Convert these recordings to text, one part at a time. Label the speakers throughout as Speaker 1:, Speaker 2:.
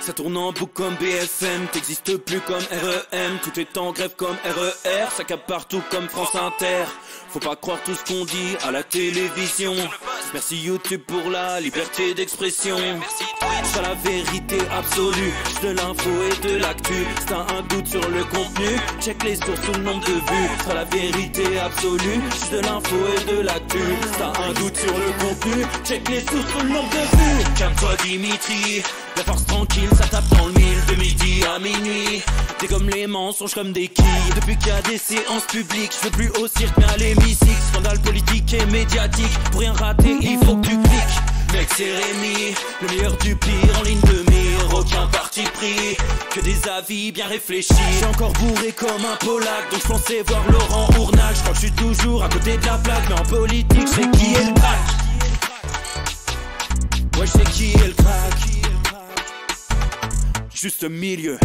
Speaker 1: Ça tourne en boucle comme BFM, t'existes plus comme REM. Tout est en grève comme RER, ça capte partout comme France Inter. Faut pas croire tout ce qu'on dit à la télévision. Merci YouTube pour la liberté d'expression. C'est la vérité absolue, de l'info et de l'actu. Si t'as un doute sur le contenu, check les sources ou le nombre de vues. C'est la vérité absolue, de l'info et de l'actu. Si t'as un doute sur le contenu, check les sources ou le nombre de vues. Calme-toi Dimitri, la force tranquille, ça tape dans le mille. De midi à minuit, t'es comme les mensonges comme des quilles. Depuis qu'il y a des séances publiques, je veux plus au cirque mais à l'hémicycle. Scandale politique et médiatique, pour rien rater il faut que tu cliques. Mec c'est Rémi, le meilleur du pire en ligne de mire. Aucun parti pris, que des avis bien réfléchis. J'ai encore bourré comme un Polac, donc je pensais voir Laurent Ournac. Je crois que je suis toujours à côté de la plaque, mais en politique je sais qui est le crack. Ouais je sais qui est le crack. Juste milieu.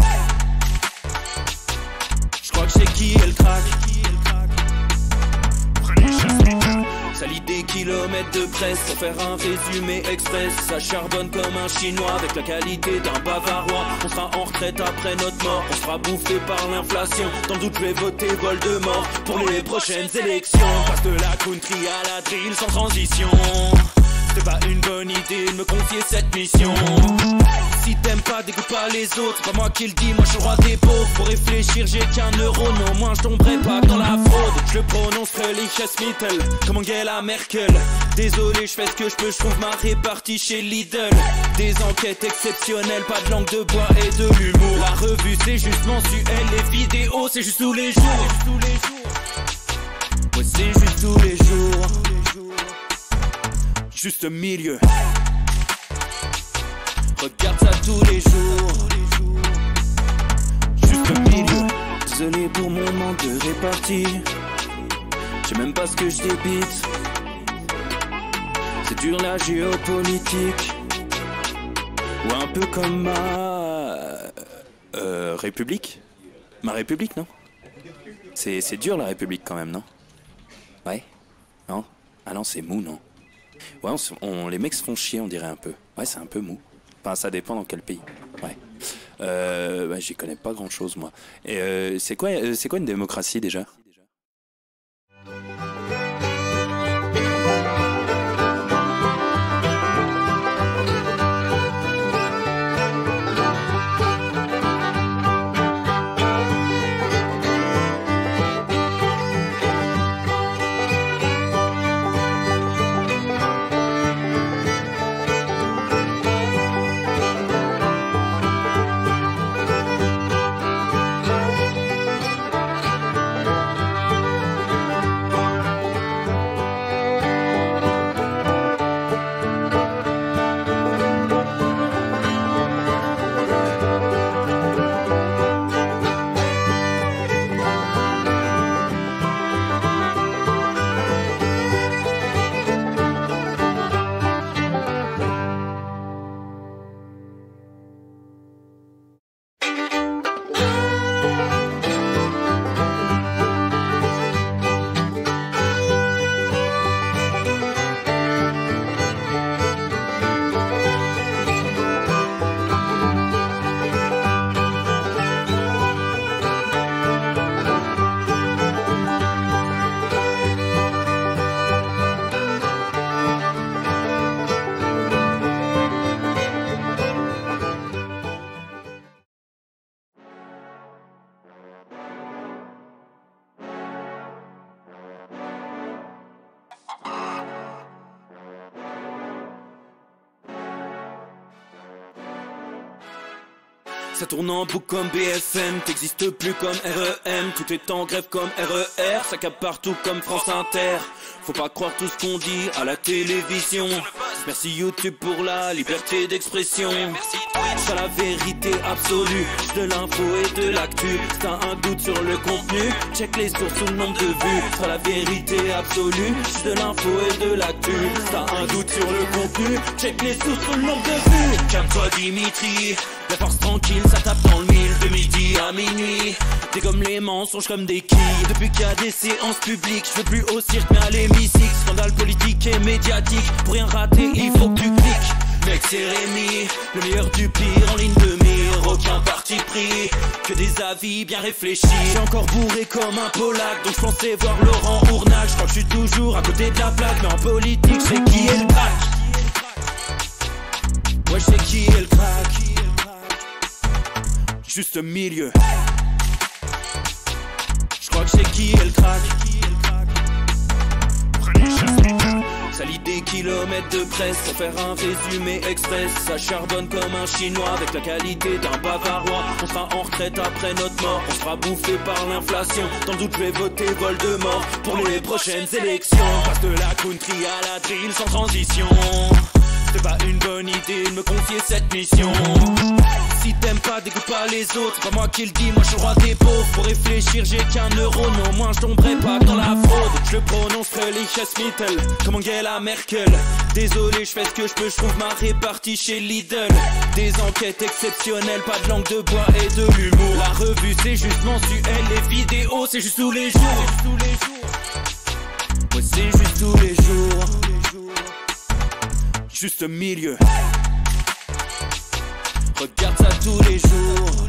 Speaker 1: Je crois que je sais qui est le crack. Ça lit des kilomètres de presse pour faire un résumé express. Ça charbonne comme un chinois avec la qualité d'un bavarois. On sera en retraite après notre mort, on sera bouffé par l'inflation. Dans le doute je vais voter Voldemort pour les prochaines élections. Passe de la country à la drill sans transition. C'est pas une bonne idée de me confier cette mission. Si t'aimes pas, dégoûte pas les autres. C'est pas moi qui le dis, moi je suis le roi des pauvres. Pour réfléchir j'ai qu'un euro, mais au moins je tomberai pas dans la fraude. Je le prononce Relichesmittel, comme Angela Merkel. Désolé, je fais ce que je peux, je trouve ma répartie chez Lidl. Des enquêtes exceptionnelles, pas de langue de bois et de l'humour. La revue c'est juste mensuel, les vidéos c'est juste tous les jours. Ouais c'est juste tous les jours. Juste milieu. Regarde ça tous les jours. Juste milieu. Désolé pour mon manque de répartie. Je sais même pas ce que je débite. C'est dur la géopolitique. Ou un peu comme ma... République. Ma République, non? C'est dur la République quand même, non? Ouais? Non? Ah non, c'est mou, non? Ouais, les mecs se font chier, on dirait un peu. Ouais, c'est un peu mou. Enfin, ça dépend dans quel pays. Ouais. Bah, j'y connais pas grand chose, moi. Et c'est quoi une démocratie déjà? Ça tourne en boucle comme BFM, t'existes plus comme REM. Tout est en grève comme RER, ça capte partout comme France Inter. Faut pas croire tout ce qu'on dit à la télévision. Merci YouTube pour la liberté d'expression. C'est la vérité absolue, de l'info et de l'actu. Si t'as un doute sur le contenu, check les sources ou le nombre de vues. C'est la vérité absolue, de l'info et de l'actu. Si t'as un doute sur le contenu, check les sources ou le nombre de vues. Calme-toi Dimitri, la force tranquille, ça tape dans le mille. De midi à minuit, t'es comme les mensonges comme des quilles. Depuis qu'il y a des séances publiques, je veux plus au cirque mais à l'hémicycle. Scandale politique et médiatique, pour rien rater il faut que tu cliques. Mec c'est Rémi, le meilleur du pire en ligne de mire. Aucun parti pris, que des avis bien réfléchis. J'suis encore bourré comme un Polac, donc j'pensais voir Laurent Ournac. J'crois que j'suis toujours à côté de la plaque, mais en politique j'sais qui est le crack. Ouais j'sais qui est le crack. Juste milieu. J'crois que j'sais qui est le crack. Ça lit des kilomètres de presse pour faire un résumé express. Ça charbonne comme un chinois avec la qualité d'un bavarois. On sera en retraite après notre mort, on sera bouffé par l'inflation. Dans le doute je vais voter Voldemort pour les prochaines élections. Passe de la country à la drill sans transition. C'est pas une bonne idée de me confier cette mission. Si t'aimes pas, dégoûte pas les autres. C'est pas moi qui le dis, moi je suis roi des pauvres. Pour réfléchir, j'ai qu'un euro, mais au moins je tomberai pas dans la fraude. Je le prononcerai Lichesmittel, comme Angela Merkel. Désolé, je fais ce que je peux, je trouve ma répartie chez Lidl. Des enquêtes exceptionnelles, pas de langue de bois et de l'humour. La revue c'est juste mensuel, les vidéos c'est juste tous les jours. Ouais, c'est juste tous les jours. Juste milieu. Regarde ça tous les jours.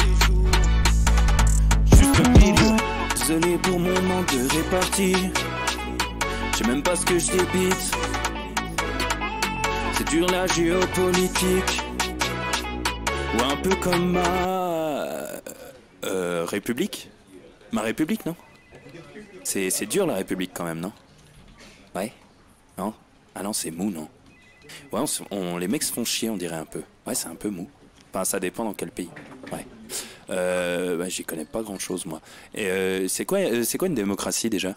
Speaker 1: Juste milieu. Désolé pour mon manque de répartie. Je sais même pas ce que je débite. C'est dur la géopolitique. Ou un peu comme ma République. Ma République, non? C'est dur la République quand même, non? Ouais? Non? Ah non, c'est mou, non? Ouais, les mecs se font chier, on dirait un peu. Ouais, c'est un peu mou. Enfin, ça dépend dans quel pays. Ouais. Bah, j'y connais pas grand chose, moi. Et c'est quoi une démocratie déjà?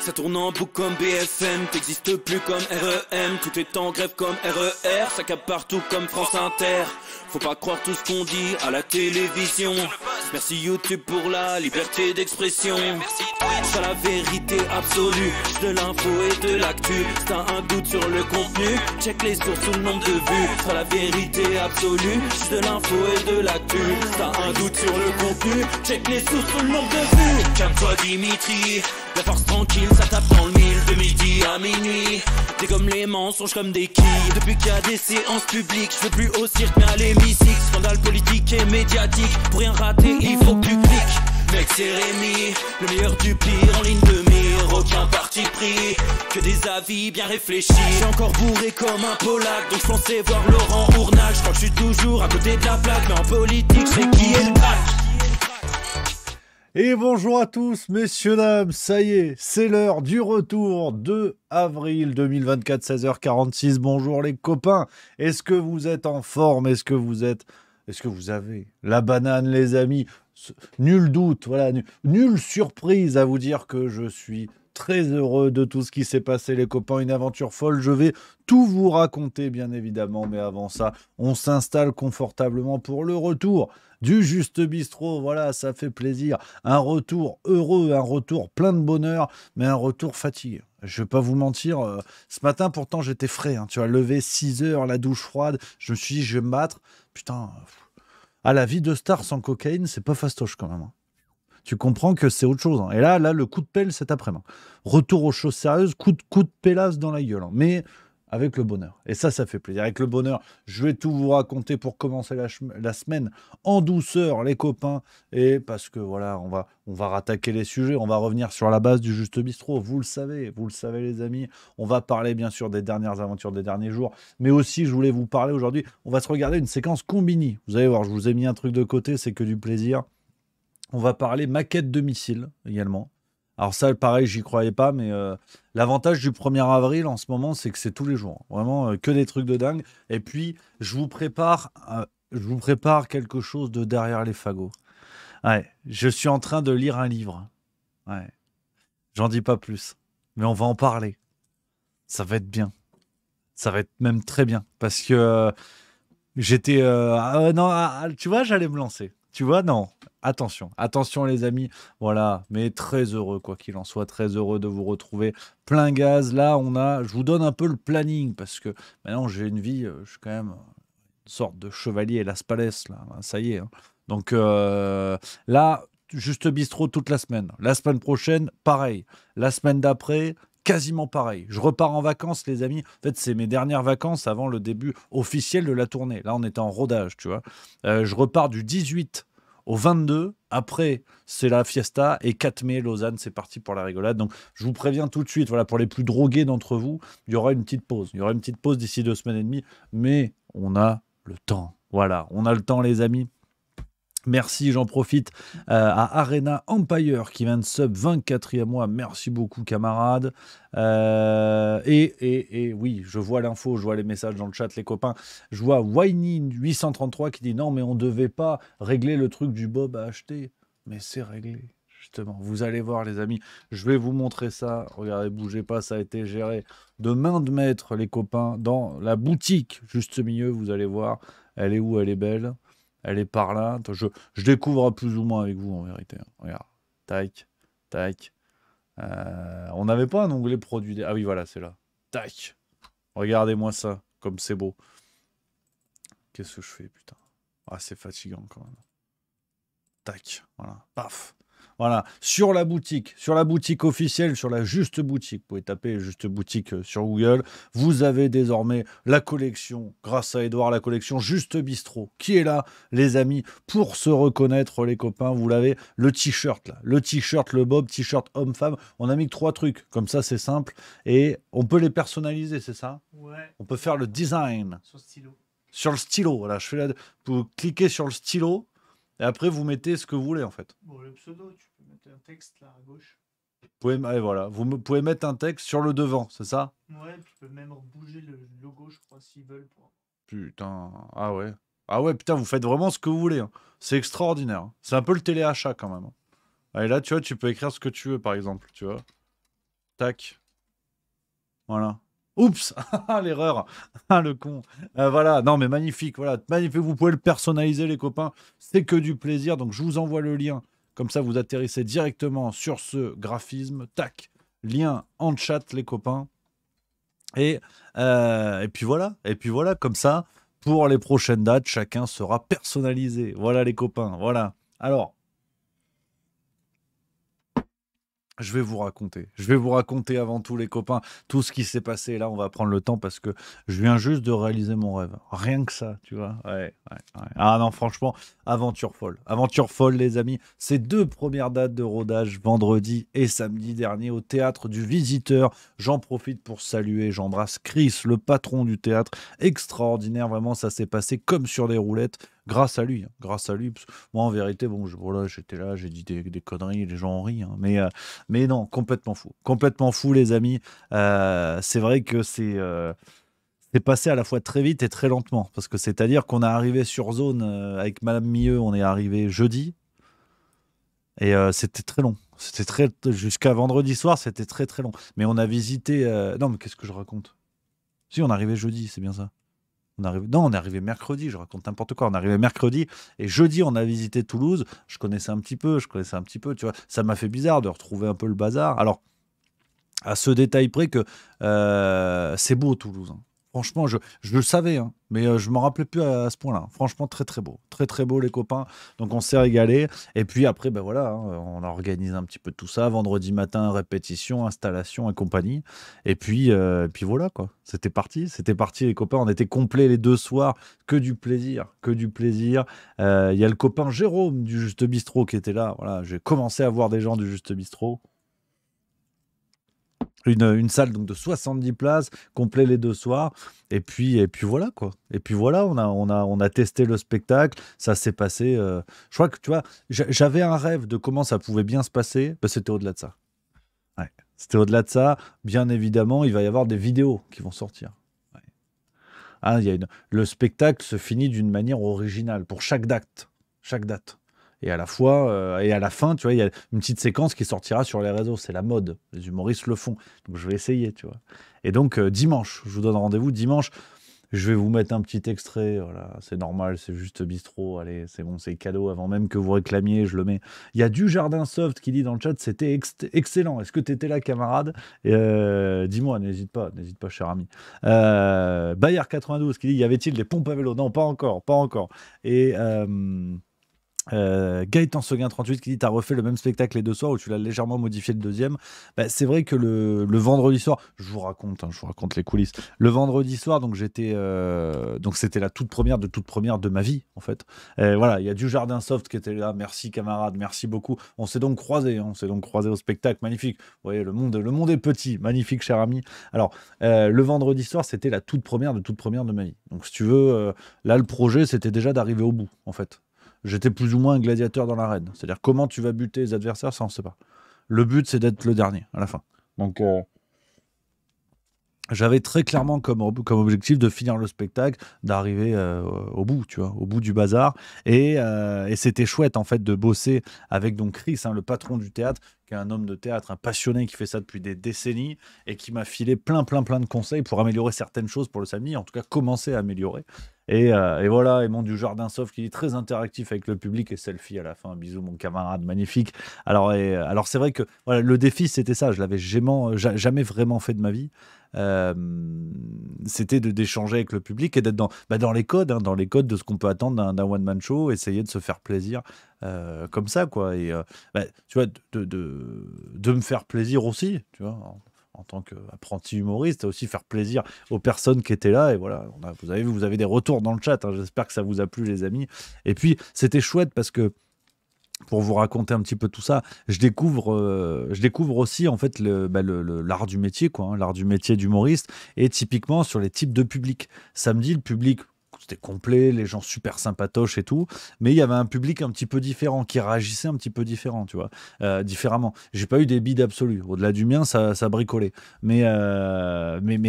Speaker 1: Ça tourne en boucle comme BFM, t'existes plus comme REM. Tout est en grève comme RER, ça capte partout comme France Inter. Faut pas croire tout ce qu'on dit à la télévision. Merci YouTube pour la liberté d'expression. C'est la vérité absolue, de l'info et de l'actu. Si t'as un doute sur le contenu, check les sources ou le nombre de vues. C'est la vérité absolue, de l'info et de l'actu. Si t'as un doute sur le contenu, check les sources ou le nombre de vues. Calme-toi Dimitri, la force tranquille, ça tape dans le mille. De midi à minuit, t'es comme les mensonges comme des quilles. Depuis qu'il y a des séances publiques, je veux plus au cirque mais à l'hémicycle. Scandale politique et médiatique, pour rien rater il faut que tu cliques. Mec c'est Rémi, le meilleur du pire en ligne de mire. Aucun parti pris, que des avis bien réfléchis. J'suis encore bourré comme un Polac, donc j'pensais voir Laurent Ournac. J'crois que j'suis toujours à côté de la plaque, mais en politique c'est qui est le crack.
Speaker 2: Et bonjour à tous, messieurs, dames, ça y est, c'est l'heure du retour, 2 avril 2024, 16h46. Bonjour les copains, est-ce que vous êtes en forme? Est-ce que vous avez la banane, les amis? Nul doute, voilà, nulle surprise à vous dire que je suis très heureux de tout ce qui s'est passé, les copains. Une aventure folle. Je vais tout vous raconter, bien évidemment. Mais avant ça, on s'installe confortablement pour le retour du Juste Bistrot. Voilà, ça fait plaisir. Un retour heureux, un retour plein de bonheur, mais un retour fatigué. Je vais pas vous mentir, ce matin, pourtant, j'étais frais. Hein, tu vois, levé 6 heures, la douche froide. Je me suis dit, je vais me battre. Putain, la vie de star sans cocaïne, c'est pas fastoche quand même. Hein. Tu comprends que c'est autre chose. Hein. Et là, le coup de pelle cet après-midi. Retour aux choses sérieuses, coup de pélasse dans la gueule. Hein. Mais avec le bonheur. Et ça fait plaisir. Avec le bonheur, je vais tout vous raconter pour commencer la semaine en douceur, les copains. Et parce que voilà, on va rattaquer les sujets. On va revenir sur la base du Juste Bistrot. Vous le savez, les amis. On va parler bien sûr des dernières aventures des derniers jours. Mais aussi, je voulais vous parler aujourd'hui. On va se regarder une séquence Combini. Vous allez voir, je vous ai mis un truc de côté, c'est que du plaisir. On va parler maquette de missile également. Alors ça, pareil, j'y croyais pas, mais l'avantage du 1er avril en ce moment, c'est que c'est tous les jours. Vraiment, que des trucs de dingue. Et puis, je vous prépare quelque chose de derrière les fagots. Ouais, je suis en train de lire un livre. Ouais, j'en dis pas plus, mais on va en parler. Ça va être bien. Ça va être même très bien, parce que j'étais... non, tu vois, j'allais me lancer. Tu vois, non. Attention les amis. Voilà, mais très heureux, quoi qu'il en soit, très heureux de vous retrouver plein gaz. Là, je vous donne un peu le planning, parce que maintenant, j'ai une vie, je suis quand même une sorte de chevalier Las Palais, là. Ça y est. Hein. Donc là, Juste Bistrot toute la semaine. La semaine prochaine, pareil. La semaine d'après, quasiment pareil. Je repars en vacances, les amis. En fait, c'est mes dernières vacances avant le début officiel de la tournée. Là, on était en rodage, tu vois. Je repars du 18 au 22. Après, c'est la fiesta. Et 4 mai, Lausanne, c'est parti pour la rigolade. Donc, je vous préviens tout de suite, voilà, pour les plus drogués d'entre vous, il y aura une petite pause. Il y aura une petite pause d'ici 2 semaines et demie. Mais on a le temps. Voilà, on a le temps, les amis. Merci, j'en profite à Arena Empire qui vient de sub 24e mois. Merci beaucoup, camarades. Et oui, je vois l'info, je vois les messages dans le chat, les copains. Je vois Winnie833 qui dit non, mais on devait pas régler le truc du Bob à acheter. Mais c'est réglé, justement. Vous allez voir, les amis. Je vais vous montrer ça. Regardez, bougez pas, ça a été géré de main de maître, les copains, dans la boutique, juste au milieu. Vous allez voir. Elle est où? Elle est belle. Elle est par là. Attends, je découvre plus ou moins avec vous, en vérité. Regarde. Tac. Tac. On n'avait pas un onglet produit. Ah oui, voilà, c'est là. Tac. Regardez-moi ça. Comme c'est beau. Qu'est-ce que je fais, putain? Ah, c'est fatigant, quand même. Tac. Voilà. Paf. Voilà, sur la boutique officielle, sur la Juste Boutique, vous pouvez taper Juste Boutique sur Google, vous avez désormais la collection, grâce à Edouard, la collection Juste Bistrot, qui est là, les amis, pour se reconnaître, les copains, vous l'avez, le t-shirt, là, le t-shirt, le bob, t-shirt homme-femme, on a mis que 3 trucs, comme ça c'est simple, et on peut les personnaliser, c'est ça?
Speaker 3: Ouais.
Speaker 2: On peut faire le design.
Speaker 3: Sur le stylo.
Speaker 2: Sur le stylo, voilà, vous cliquez sur le stylo, et après, vous mettez ce que vous voulez, en fait.
Speaker 3: Bon, le pseudo, tu peux mettre un texte là à gauche.
Speaker 2: Voilà. Vous pouvez mettre un texte sur le devant, c'est ça?
Speaker 3: Ouais, tu peux même bouger le logo, je crois, s'ils veulent.
Speaker 2: Putain, ah ouais. Ah ouais, putain, vous faites vraiment ce que vous voulez. Hein. C'est extraordinaire. Hein. C'est un peu le téléachat, quand même. Et là, tu vois, tu peux écrire ce que tu veux, par exemple, tu vois. Tac. Voilà. Oups, l'erreur. Ah, le con. Voilà, non, mais magnifique. Voilà, magnifique. Vous pouvez le personnaliser, les copains. C'est que du plaisir. Donc, je vous envoie le lien. Comme ça, vous atterrissez directement sur ce graphisme. Tac. Lien en chat, les copains. Et puis voilà. Et puis voilà, comme ça, pour les prochaines dates, chacun sera personnalisé. Voilà, les copains. Voilà. Alors. Je vais vous raconter avant tout, les copains, tout ce qui s'est passé. Là, on va prendre le temps parce que je viens juste de réaliser mon rêve. Rien que ça, tu vois. Ouais. Ah non, franchement, aventure folle, les amis. Ces 2 premières dates de rodage, vendredi et samedi dernier, au théâtre du Visiteur. J'en profite pour saluer, j'embrasse Chris, le patron du théâtre. Extraordinaire, vraiment, ça s'est passé comme sur des roulettes. Grâce à lui. Moi, en vérité, bon, voilà, j'étais là, j'ai dit des conneries, les gens ont ri. Hein, mais non, complètement fou, les amis. C'est vrai que c'est passé à la fois très vite et très lentement. Parce que c'est-à-dire qu'on est arrivé sur zone avec Madame Mieux, on est arrivé jeudi. Et c'était très long. C'était jusqu'à vendredi soir, c'était très très long. Mais on a visité. Non, mais qu'est-ce que je raconte? Si, on arrivait jeudi, c'est bien ça. Non, on est arrivé mercredi, je raconte n'importe quoi. On est arrivé mercredi et jeudi, on a visité Toulouse. Je connaissais un petit peu, tu vois. Ça m'a fait bizarre de retrouver un peu le bazar. Alors, à ce détail près que c'est beau Toulouse, hein. Franchement, je le savais, hein, mais je m'en rappelais plus à ce point-là. Franchement, très très beau. Très très beau les copains. Donc on s'est régalé. Et puis après, ben voilà, hein, on a organisé un petit peu tout ça. Vendredi matin, répétition, installation et compagnie. Et puis voilà quoi. C'était parti. C'était parti les copains. On était complets les 2 soirs. Que du plaisir. Que du plaisir. Il y a le copain Jérôme du Juste Bistrot qui était là. Voilà, j'ai commencé à voir des gens du Juste Bistrot. Une salle donc de 70 places, complet les 2 soirs. Et puis voilà quoi. Et puis voilà, on a testé le spectacle. Ça s'est passé. Je crois que tu vois, j'avais un rêve de comment ça pouvait bien se passer. Ben, c'était au-delà de ça. Ouais. C'était au-delà de ça. Bien évidemment, il va y avoir des vidéos qui vont sortir. Ouais. Ah, le spectacle se finit d'une manière originale pour chaque date. Chaque date. Et à la fois, et à la fin, tu vois, il y a une petite séquence qui sortira sur les réseaux. C'est la mode. Les humoristes le font. Donc je vais essayer, tu vois. Et donc dimanche, je vous donne rendez-vous dimanche. Je vais vous mettre un petit extrait. Voilà, c'est normal, c'est juste bistrot. Allez, c'est bon, c'est cadeau. Avant même que vous réclamiez, je le mets. Il y a du Jardin Soft qui dit dans le chat, c'était excellent. Est-ce que tu étais là, camarade? Et, dis-moi, n'hésite pas, cher ami. Bayard 92 qui dit, y avait-il des pompes à vélo? Non, pas encore, pas encore. Et Gaëtan Seguin 38 qui dit t'as refait le même spectacle les 2 soirs ou tu l'as légèrement modifié le deuxième. Bah, c'est vrai que le vendredi soir, je vous raconte les coulisses. Le vendredi soir, donc donc c'était la toute première de ma vie en fait. Voilà, il y a du Jardin Soft qui était là. Merci camarade, merci beaucoup. On s'est donc croisés, au spectacle, magnifique. Vous voyez, le monde est petit, magnifique cher ami. Alors le vendredi soir, c'était la toute première de ma vie. Donc si tu veux, là le projet c'était déjà d'arriver au bout en fait. J'étais plus ou moins un gladiateur dans l'arène. C'est-à-dire comment tu vas buter les adversaires, ça on ne sait pas. Le but c'est d'être le dernier à la fin. Donc j'avais très clairement comme objectif de finir le spectacle, d'arriver au bout, tu vois, au bout du bazar. Et c'était chouette en fait de bosser avec donc Chris, hein, le patron du théâtre, qui est un homme de théâtre, un passionné qui fait ça depuis des décennies et qui m'a filé plein de conseils pour améliorer certaines choses pour le samedi, en tout cas commencer à améliorer. Et voilà, et mon du Jardin Soft qui est très interactif avec le public et selfie à la fin. Bisous mon camarade, magnifique. Alors c'est vrai que voilà, le défi c'était ça, je l'avais jamais vraiment fait de ma vie. Euh, C'était d'échanger avec le public et d'être dans les codes, hein, dans les codes de ce qu'on peut attendre d'un one-man show, essayer de se faire plaisir comme ça, quoi. Et tu vois, de me faire plaisir aussi, tu vois. En tant qu'apprenti humoriste, aussi faire plaisir aux personnes qui étaient là. Et voilà, vous avez des retours dans le chat, hein. J'espère que ça vous a plu, les amis. Et puis, c'était chouette parce que pour vous raconter un petit peu tout ça, je découvre aussi en fait l'art du métier, quoi, hein, l'art du métier d'humoriste, et typiquement sur les types de public. Samedi, le public c'était complet, les gens super sympatoches et tout, mais il y avait un public un petit peu différent, qui réagissait un petit peu différent, tu vois, différemment. J'ai pas eu des bides absolus. Au-delà du mien, ça bricolait. Mais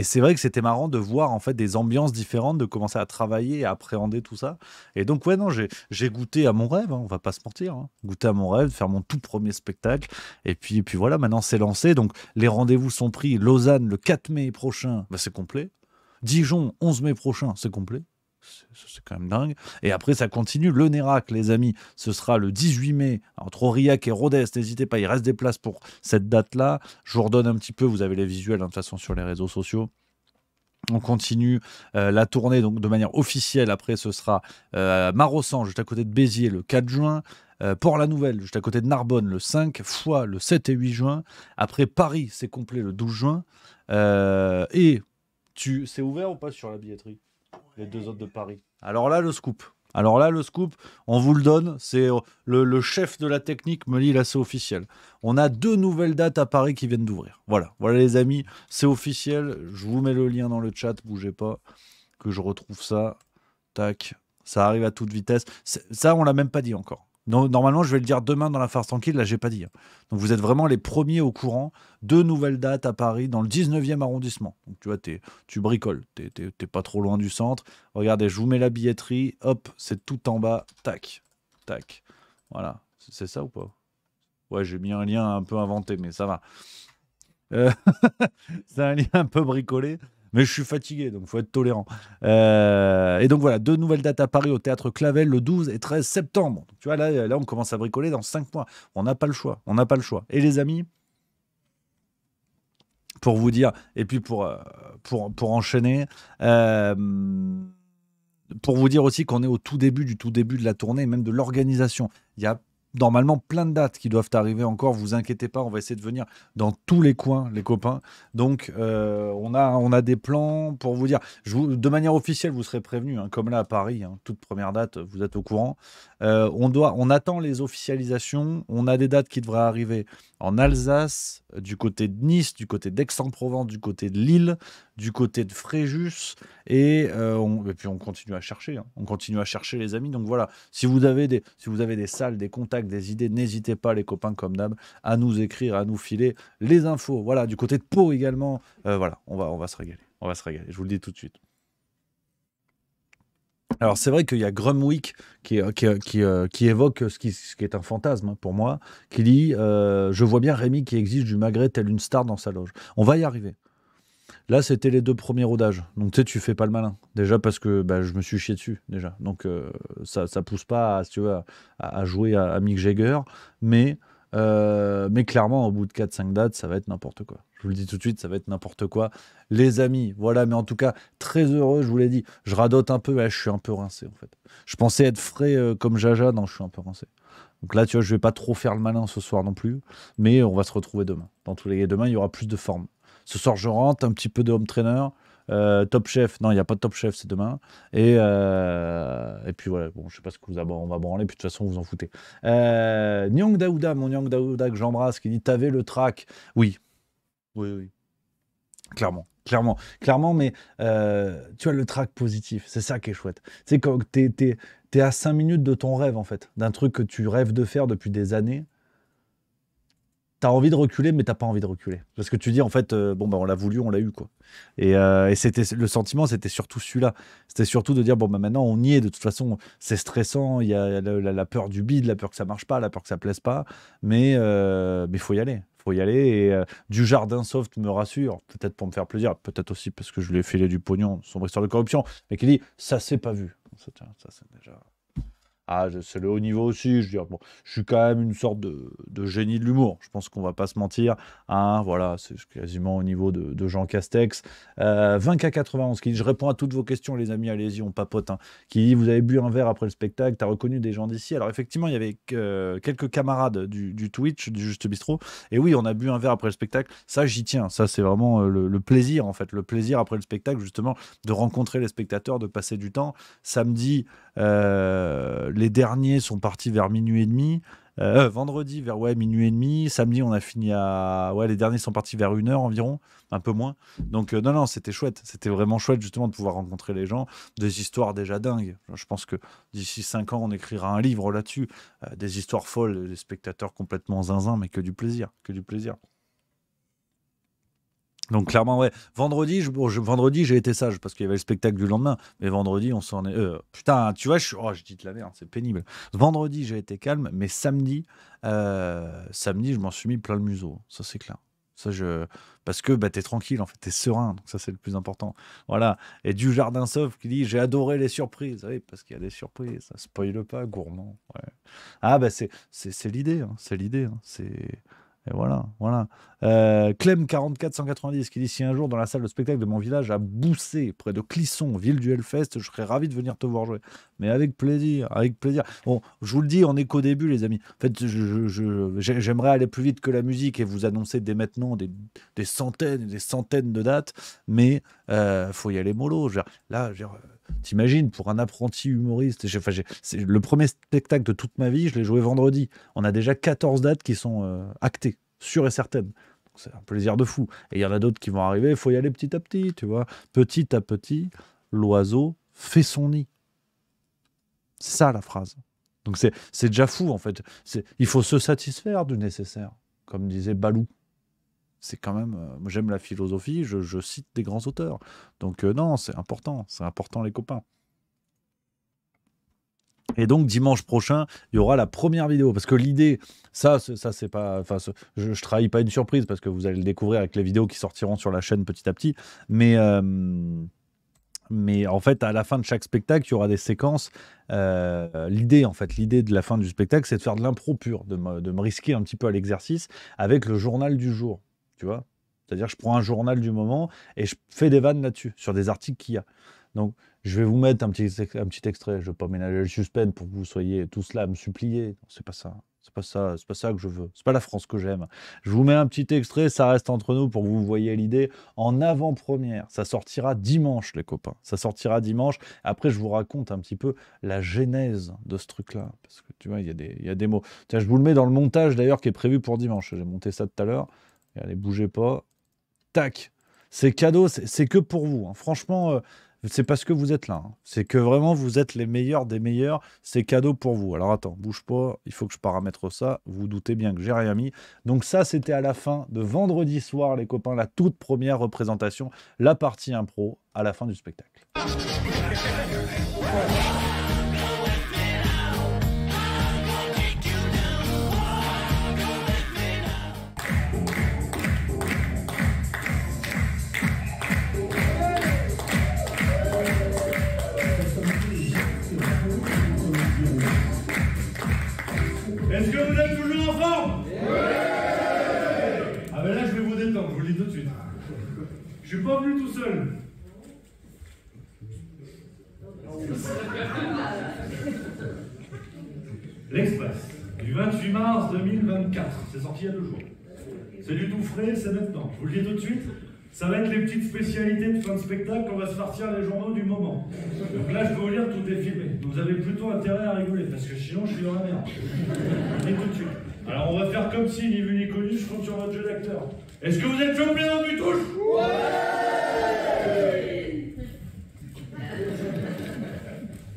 Speaker 2: c'est vrai que c'était marrant de voir en fait des ambiances différentes, de commencer à travailler et à appréhender tout ça. Et donc ouais non, j'ai goûté à mon rêve, hein, on va pas se mentir, hein, goûté à mon rêve, faire mon tout premier spectacle. Et puis voilà, maintenant c'est lancé. Donc les rendez-vous sont pris. Lausanne le 4 mai prochain, bah, c'est complet. Dijon 11 mai prochain, c'est complet. C'est quand même dingue. Et après, ça continue. Le Nérac, les amis, ce sera le 18 mai entre Aurillac et Rodez. N'hésitez pas, il reste des places pour cette date-là. Je vous redonne un petit peu, vous avez les visuels hein, de toute façon sur les réseaux sociaux. On continue la tournée donc de manière officielle. Après, ce sera Marossan, juste à côté de Béziers, le 4 juin. Port-la-Nouvelle, juste à côté de Narbonne, le 5. Foix, le 7 et 8 juin. Après, Paris, c'est complet le 12 juin. C'est ouvert ou pas sur la billetterie? Les 2 autres de Paris. Alors là, le scoop. On vous le donne. C'est le chef de la technique me dit là, c'est officiel. On a 2 nouvelles dates à Paris qui viennent d'ouvrir. Voilà les amis, c'est officiel. Je vous mets le lien dans le chat, bougez pas, que je retrouve ça. Tac, ça arrive à toute vitesse. Ça, on l'a même pas dit encore. Normalement, je vais le dire demain dans la farce tranquille. Là, j'ai pas dit. Donc, vous êtes vraiment les premiers au courant. 2 nouvelles dates à Paris, dans le 19e arrondissement. Donc, tu vois, tu bricoles. T'es pas trop loin du centre. Regardez, je vous mets la billetterie. Hop, c'est tout en bas. Tac, tac. Voilà. C'est ça ou pas? Ouais, j'ai mis un lien un peu inventé, mais ça va. Euh, c'est un lien un peu bricolé, mais je suis fatigué, donc faut être tolérant. Et donc voilà, 2 nouvelles dates à Paris au Théâtre Clavel le 12 et 13 septembre. Donc, tu vois, là, on commence à bricoler dans 5 mois. On n'a pas le choix, on n'a pas le choix. Et les amis, pour vous dire, et puis pour enchaîner, euh, pour vous dire aussi qu'on est au tout début de la tournée, même de l'organisation. Il y a normalement plein de dates qui doivent arriver encore. Vous inquiétez pas, on va essayer de venir dans tous les coins, les copains. Donc, on a des plans pour vous dire. De manière officielle, vous serez prévenus, hein, comme là à Paris, hein, toute première date, vous êtes au courant. On attend les officialisations. On a des dates qui devraient arriver en Alsace, du côté de Nice, du côté d'Aix-en-Provence, du côté de Lille, du côté de Fréjus. Et puis on continue à chercher, hein. On continue à chercher les amis. Donc voilà, si vous avez des salles, des contacts, des idées, n'hésitez pas les copains comme d'hab à nous écrire, à nous filer les infos. Voilà, du côté de Pau également. Voilà, on va se régaler. On va se régaler, je vous le dis tout de suite. Alors c'est vrai qu'il y a Grumwick qui évoque ce qui est un fantasme, hein, pour moi, qui dit je vois bien Rémi qui exige du magret tel une star dans sa loge. On va y arriver. Là, c'était les 2 premiers rodages. Donc, tu sais, tu fais pas le malin. Déjà parce que bah, je me suis chié dessus, déjà. Donc, ça pousse pas, si tu veux, à jouer à Mick Jagger. Mais clairement, au bout de 4-5 dates, ça va être n'importe quoi. Je vous le dis tout de suite, ça va être n'importe quoi. Les amis, voilà. Mais en tout cas, très heureux, je vous l'ai dit. Je radote un peu. Ouais, je suis un peu rincé, en fait. Je pensais être frais comme Jaja. Non, je suis un peu rincé. Donc là, tu vois, je vais pas trop faire le malin ce soir non plus. Mais on va se retrouver demain. Dans tous les cas, demain, il y aura plus de forme. Ce soir, je rentre, un petit peu de home trainer. Top Chef, non, il n'y a pas de Top Chef, c'est demain. Et puis voilà, bon, je sais pas ce que on va branler, puis de toute façon, vous en foutez. Nyang Daouda, mon Nyang Daouda que j'embrasse, qui dit t'avais le track. Oui, oui, oui. Clairement, clairement, clairement, mais tu vois, le track positif, c'est ça qui est chouette. Tu sais, quand t'es à 5 minutes de ton rêve, en fait, d'un truc que tu rêves de faire depuis des années. T'as envie de reculer, mais t'as pas envie de reculer. Parce que tu dis, en fait, bon, bah, on l'a voulu, on l'a eu, quoi. Et c'était, le sentiment, c'était surtout celui-là. C'était surtout de dire, bon, bah, maintenant, on y est. De toute façon, c'est stressant. Il y a la peur du bide, la peur que ça marche pas, la peur que ça plaise pas. Mais faut y aller. Faut y aller. Et du jardin soft me rassure. Peut-être pour me faire plaisir. Peut-être aussi parce que je lui ai filé du pognon, sombre histoire de corruption. Mais qui dit, ça s'est pas vu. Ça, tiens, ça c'est déjà. Ah, c'est le haut niveau aussi. Je veux dire, bon, je suis quand même une sorte de génie de l'humour. Je pense qu'on va pas se mentir. Hein, voilà, c'est quasiment au niveau de Jean Castex. 20K91 qui dit je réponds à toutes vos questions, les amis. Allez-y, on papote. Hein. Qui dit vous avez bu un verre après le spectacle. T'as reconnu des gens d'ici. Alors, effectivement, il y avait quelques camarades du Twitch, du Juste Bistrot. Et oui, on a bu un verre après le spectacle. Ça, j'y tiens. Ça, c'est vraiment le plaisir, en fait. Le plaisir après le spectacle, justement, de rencontrer les spectateurs, de passer du temps. Samedi, les derniers sont partis vers minuit et demi. Vendredi vers minuit et demi. Samedi, on a fini à. Ouais, les derniers sont partis vers 1 heure environ, un peu moins. Donc, non, c'était chouette. C'était vraiment chouette, justement, de pouvoir rencontrer les gens. Des histoires déjà dingues. Je pense que d'ici 5 ans, on écrira un livre là-dessus. Des histoires folles, des spectateurs complètement zinzin, mais que du plaisir. Que du plaisir. Donc clairement, ouais. Vendredi, j'ai été sage parce qu'il y avait le spectacle du lendemain. Mais vendredi, on s'en est. Putain, tu vois, je dis de la merde, c'est pénible. Vendredi, j'ai été calme, mais samedi, je m'en suis mis plein le museau. Ça, c'est clair. Parce que bah, t'es tranquille, en fait, t'es serein. Donc ça, c'est le plus important. Voilà. Et du Jardin Sauf qui dit j'ai adoré les surprises. Oui, parce qu'il y a des surprises. Ça spoile pas, gourmand. Ouais. Ah, bah, c'est l'idée. Hein. C'est l'idée. Hein. Et voilà, voilà. Clem 44 190 qui dit si un jour dans la salle de spectacle de mon village à Boussé, près de Clisson, ville du Hellfest, je serais ravi de venir te voir jouer. Mais avec plaisir, avec plaisir. Bon, je vous le dis, on est qu'au début, les amis. En fait, j'aimerais aller plus vite que la musique et vous annoncer dès maintenant des centaines et des centaines de dates, mais faut y aller mollo. Là, t'imagines, pour un apprenti humoriste, c'est le premier spectacle de toute ma vie, je l'ai joué vendredi. On a déjà 14 dates qui sont actées, sûres et certaines. Donc, c'est un plaisir de fou. Et il y en a d'autres qui vont arriver, il faut y aller petit à petit, tu vois. Petit à petit, l'oiseau fait son nid. C'est ça la phrase. Donc c'est déjà fou, en fait. Il faut se satisfaire du nécessaire, comme disait Balou. C'est quand même. Moi, j'aime la philosophie, je cite des grands auteurs. Donc, non, c'est important les copains. Et donc dimanche prochain, il y aura la première vidéo. Parce que l'idée, ça c'est pas, enfin, je trahis pas une surprise parce que vous allez le découvrir avec les vidéos qui sortiront sur la chaîne petit à petit. Mais en fait, à la fin de chaque spectacle, il y aura des séquences. L'idée de la fin du spectacle, c'est de faire de l'impro pure, de me risquer un petit peu à l'exercice avec le journal du jour. Tu vois? C'est-à-dire, je prends un journal du moment et je fais des vannes là-dessus, sur des articles qu'il y a. Donc, je vais vous mettre un petit extrait. Je ne veux pas ménager le suspense pour que vous soyez tous là à me supplier. Non, c'est pas ça. C'est pas ça que je veux. C'est pas la France que j'aime. Je vous mets un petit extrait, ça reste entre nous pour que vous voyez l'idée en avant-première. Ça sortira dimanche, les copains. Ça sortira dimanche. Après, je vous raconte un petit peu la genèse de ce truc-là. Parce que tu vois, il y a des mots. Tiens, je vous le mets dans le montage d'ailleurs qui est prévu pour dimanche. J'ai monté ça tout à l'heure. Allez, bougez pas. Tac. C'est cadeau, c'est que pour vous. Hein. Franchement, c'est parce que vous êtes là. Hein. C'est que vraiment, vous êtes les meilleurs des meilleurs. C'est cadeau pour vous. Alors attends, bouge pas. Il faut que je paramètre ça. Vous vous doutez bien que j'ai rien mis. Donc ça, c'était à la fin de vendredi soir, les copains. La toute première représentation. La partie impro à la fin du spectacle.
Speaker 4: Est-ce que vous êtes toujours en forme? Ah ben là je vais vous détendre, je vous le dis tout de suite. Je suis pas venu tout seul. L'Express, du 28 mars 2024, c'est sorti il y a 2 jours. C'est du tout frais, c'est maintenant. Je vous le dis tout de suite, ça va être les petites spécialités de fin de spectacle qu'on va se farcir les journaux du moment. Donc là, je peux vous dire, tout est filmé. Vous avez plutôt intérêt à rigoler, parce que sinon, je suis dans la merde. Je vous le dis tout de suite. Alors, on va faire comme si, ni vu ni connu, je compte sur votre jeu d'acteur. Est-ce que vous êtes chaud plaisant du touche? Ouais.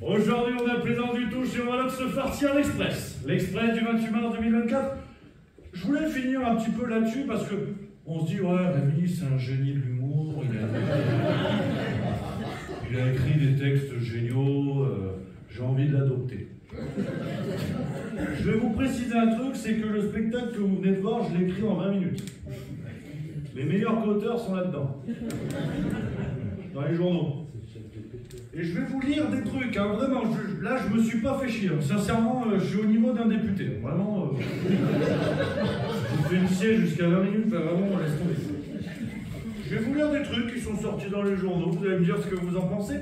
Speaker 4: Aujourd'hui, on a plaisant du touche et on va donc se farcir l'Express. L'Express du 28 mars 2024. Je voulais finir un petit peu là-dessus, parce que on se dit, ouais, Rémi, c'est un génie de l'humour, il a écrit des textes géniaux, j'ai envie de l'adopter. Je vais vous préciser un truc, c'est que le spectacle que vous venez de voir, je l'ai écrit en 20 minutes. Les meilleurs co-auteurs sont là-dedans, dans les journaux. Et je vais vous lire des trucs, hein, vraiment, là je me suis pas fait chier, sincèrement, je suis au niveau d'un député, vraiment. Je fais une siège jusqu'à 20 minutes, là, vraiment, on laisse tomber. Je vais vous lire des trucs qui sont sortis dans les journaux, vous allez me dire ce que vous en pensez.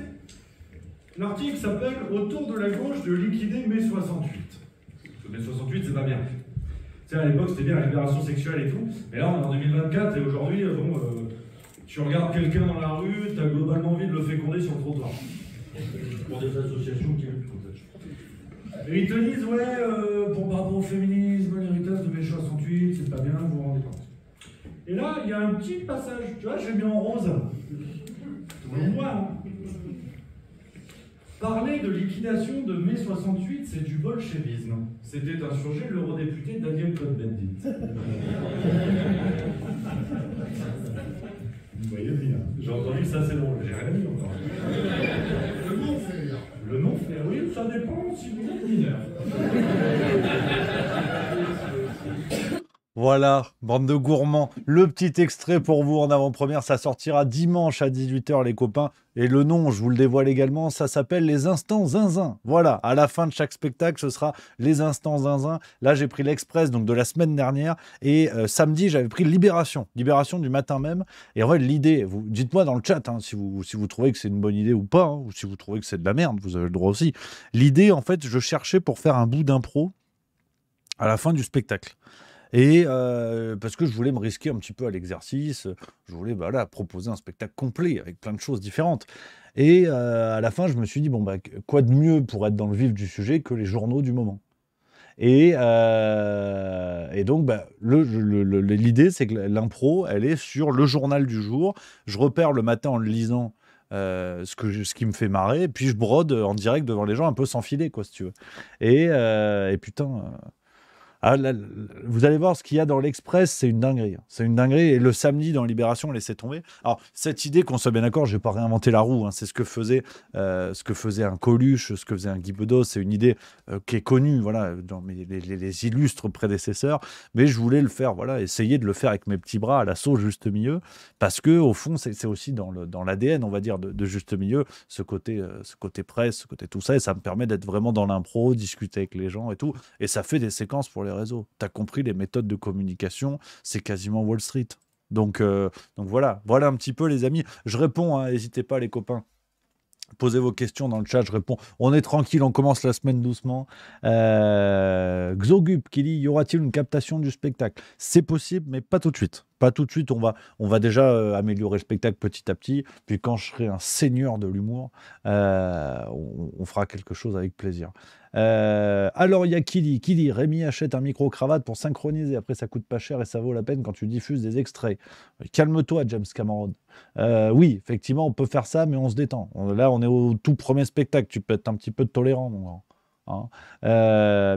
Speaker 4: L'article s'appelle « Autour de la gauche de liquider mai 68 ». Mai 68, c'est pas bien. Tu sais, à l'époque, c'était bien la libération sexuelle et tout, mais là, on est en 2024, et aujourd'hui, bon, tu regardes quelqu'un dans la rue, t'as globalement envie de le féconder sur le trottoir. Pour des associations qui luttent contre ça. Et ils te disent, ouais, pour par rapport au féminisme, l'héritage de mai 68, c'est pas bien, vous vous rendez compte. Et là, il y a un petit passage, tu vois, j'ai mis en rose. On voit, hein. Parler de liquidation de mai 68, c'est du bolchevisme. C'était insurgé l'eurodéputé Daniel Cohn-Bendit. Vous voyez bien. J'ai entendu ça, c'est drôle. J'ai rien dit encore. Le nom fait rire. Le nom fait rire, oui, ça dépend si vous êtes mineur.
Speaker 2: Voilà, bande de gourmands. Le petit extrait pour vous en avant-première, ça sortira dimanche à 18 h, les copains. Et le nom, je vous le dévoile également, ça s'appelle Les Instants Zinzin. Voilà, à la fin de chaque spectacle, ce sera Les Instants Zinzin. Là, j'ai pris l'Express, donc de la semaine dernière. Et samedi, j'avais pris Libération. Libération du matin même. Et en fait, l'idée, dites-moi dans le chat hein, si vous trouvez que c'est une bonne idée ou pas, hein, ou si vous trouvez que c'est de la merde, vous avez le droit aussi. L'idée, en fait, je cherchais pour faire un bout d'impro à la fin du spectacle. Et parce que je voulais me risquer un petit peu à l'exercice, je voulais proposer un spectacle complet avec plein de choses différentes. Et à la fin, je me suis dit, bon, quoi de mieux pour être dans le vif du sujet que les journaux du moment. Et donc, l'idée, c'est que l'impro, elle est sur le journal du jour. Je repère le matin en le lisant ce qui me fait marrer, et puis je brode en direct devant les gens, un peu sans filet, quoi, si tu veux. Et putain... Ah, vous allez voir ce qu'il y a dans l'Express, c'est une dinguerie. C'est une dinguerie. Et le samedi, dans Libération, laissez tomber. Alors, cette idée, qu'on soit bien d'accord, je n'ai pas réinventé la roue. Hein, c'est ce que faisait un Coluche, ce que faisait un Guy Bedos. C'est une idée qui est connue, voilà, dans les illustres prédécesseurs. Mais je voulais le faire, voilà, essayer de le faire avec mes petits bras à l'assaut juste milieu. Parce que, au fond, c'est aussi dans l'ADN, on va dire, de juste milieu, ce côté presse, ce côté tout ça. Et ça me permet d'être vraiment dans l'impro, discuter avec les gens et tout. Et ça fait des séquences pour les réseaux. Tu as compris, les méthodes de communication, c'est quasiment Wall Street. Donc voilà un petit peu, les amis. Je réponds, hein, n'hésitez pas, les copains. Posez vos questions dans le chat, je réponds. On est tranquille, on commence la semaine doucement. Xogup qui dit, y aura-t-il une captation du spectacle? C'est possible, mais pas tout de suite. Pas tout de suite, on va déjà améliorer le spectacle petit à petit. Puis quand je serai un seigneur de l'humour, on fera quelque chose avec plaisir. Alors, il y a qui dit Rémi achète un micro-cravate pour synchroniser. Après, ça coûte pas cher et ça vaut la peine quand tu diffuses des extraits. Calme-toi, James Cameron. Oui, effectivement, on peut faire ça, mais on se détend. Là, on est au tout premier spectacle. Tu peux être un petit peu tolérant, mon grand. Hein.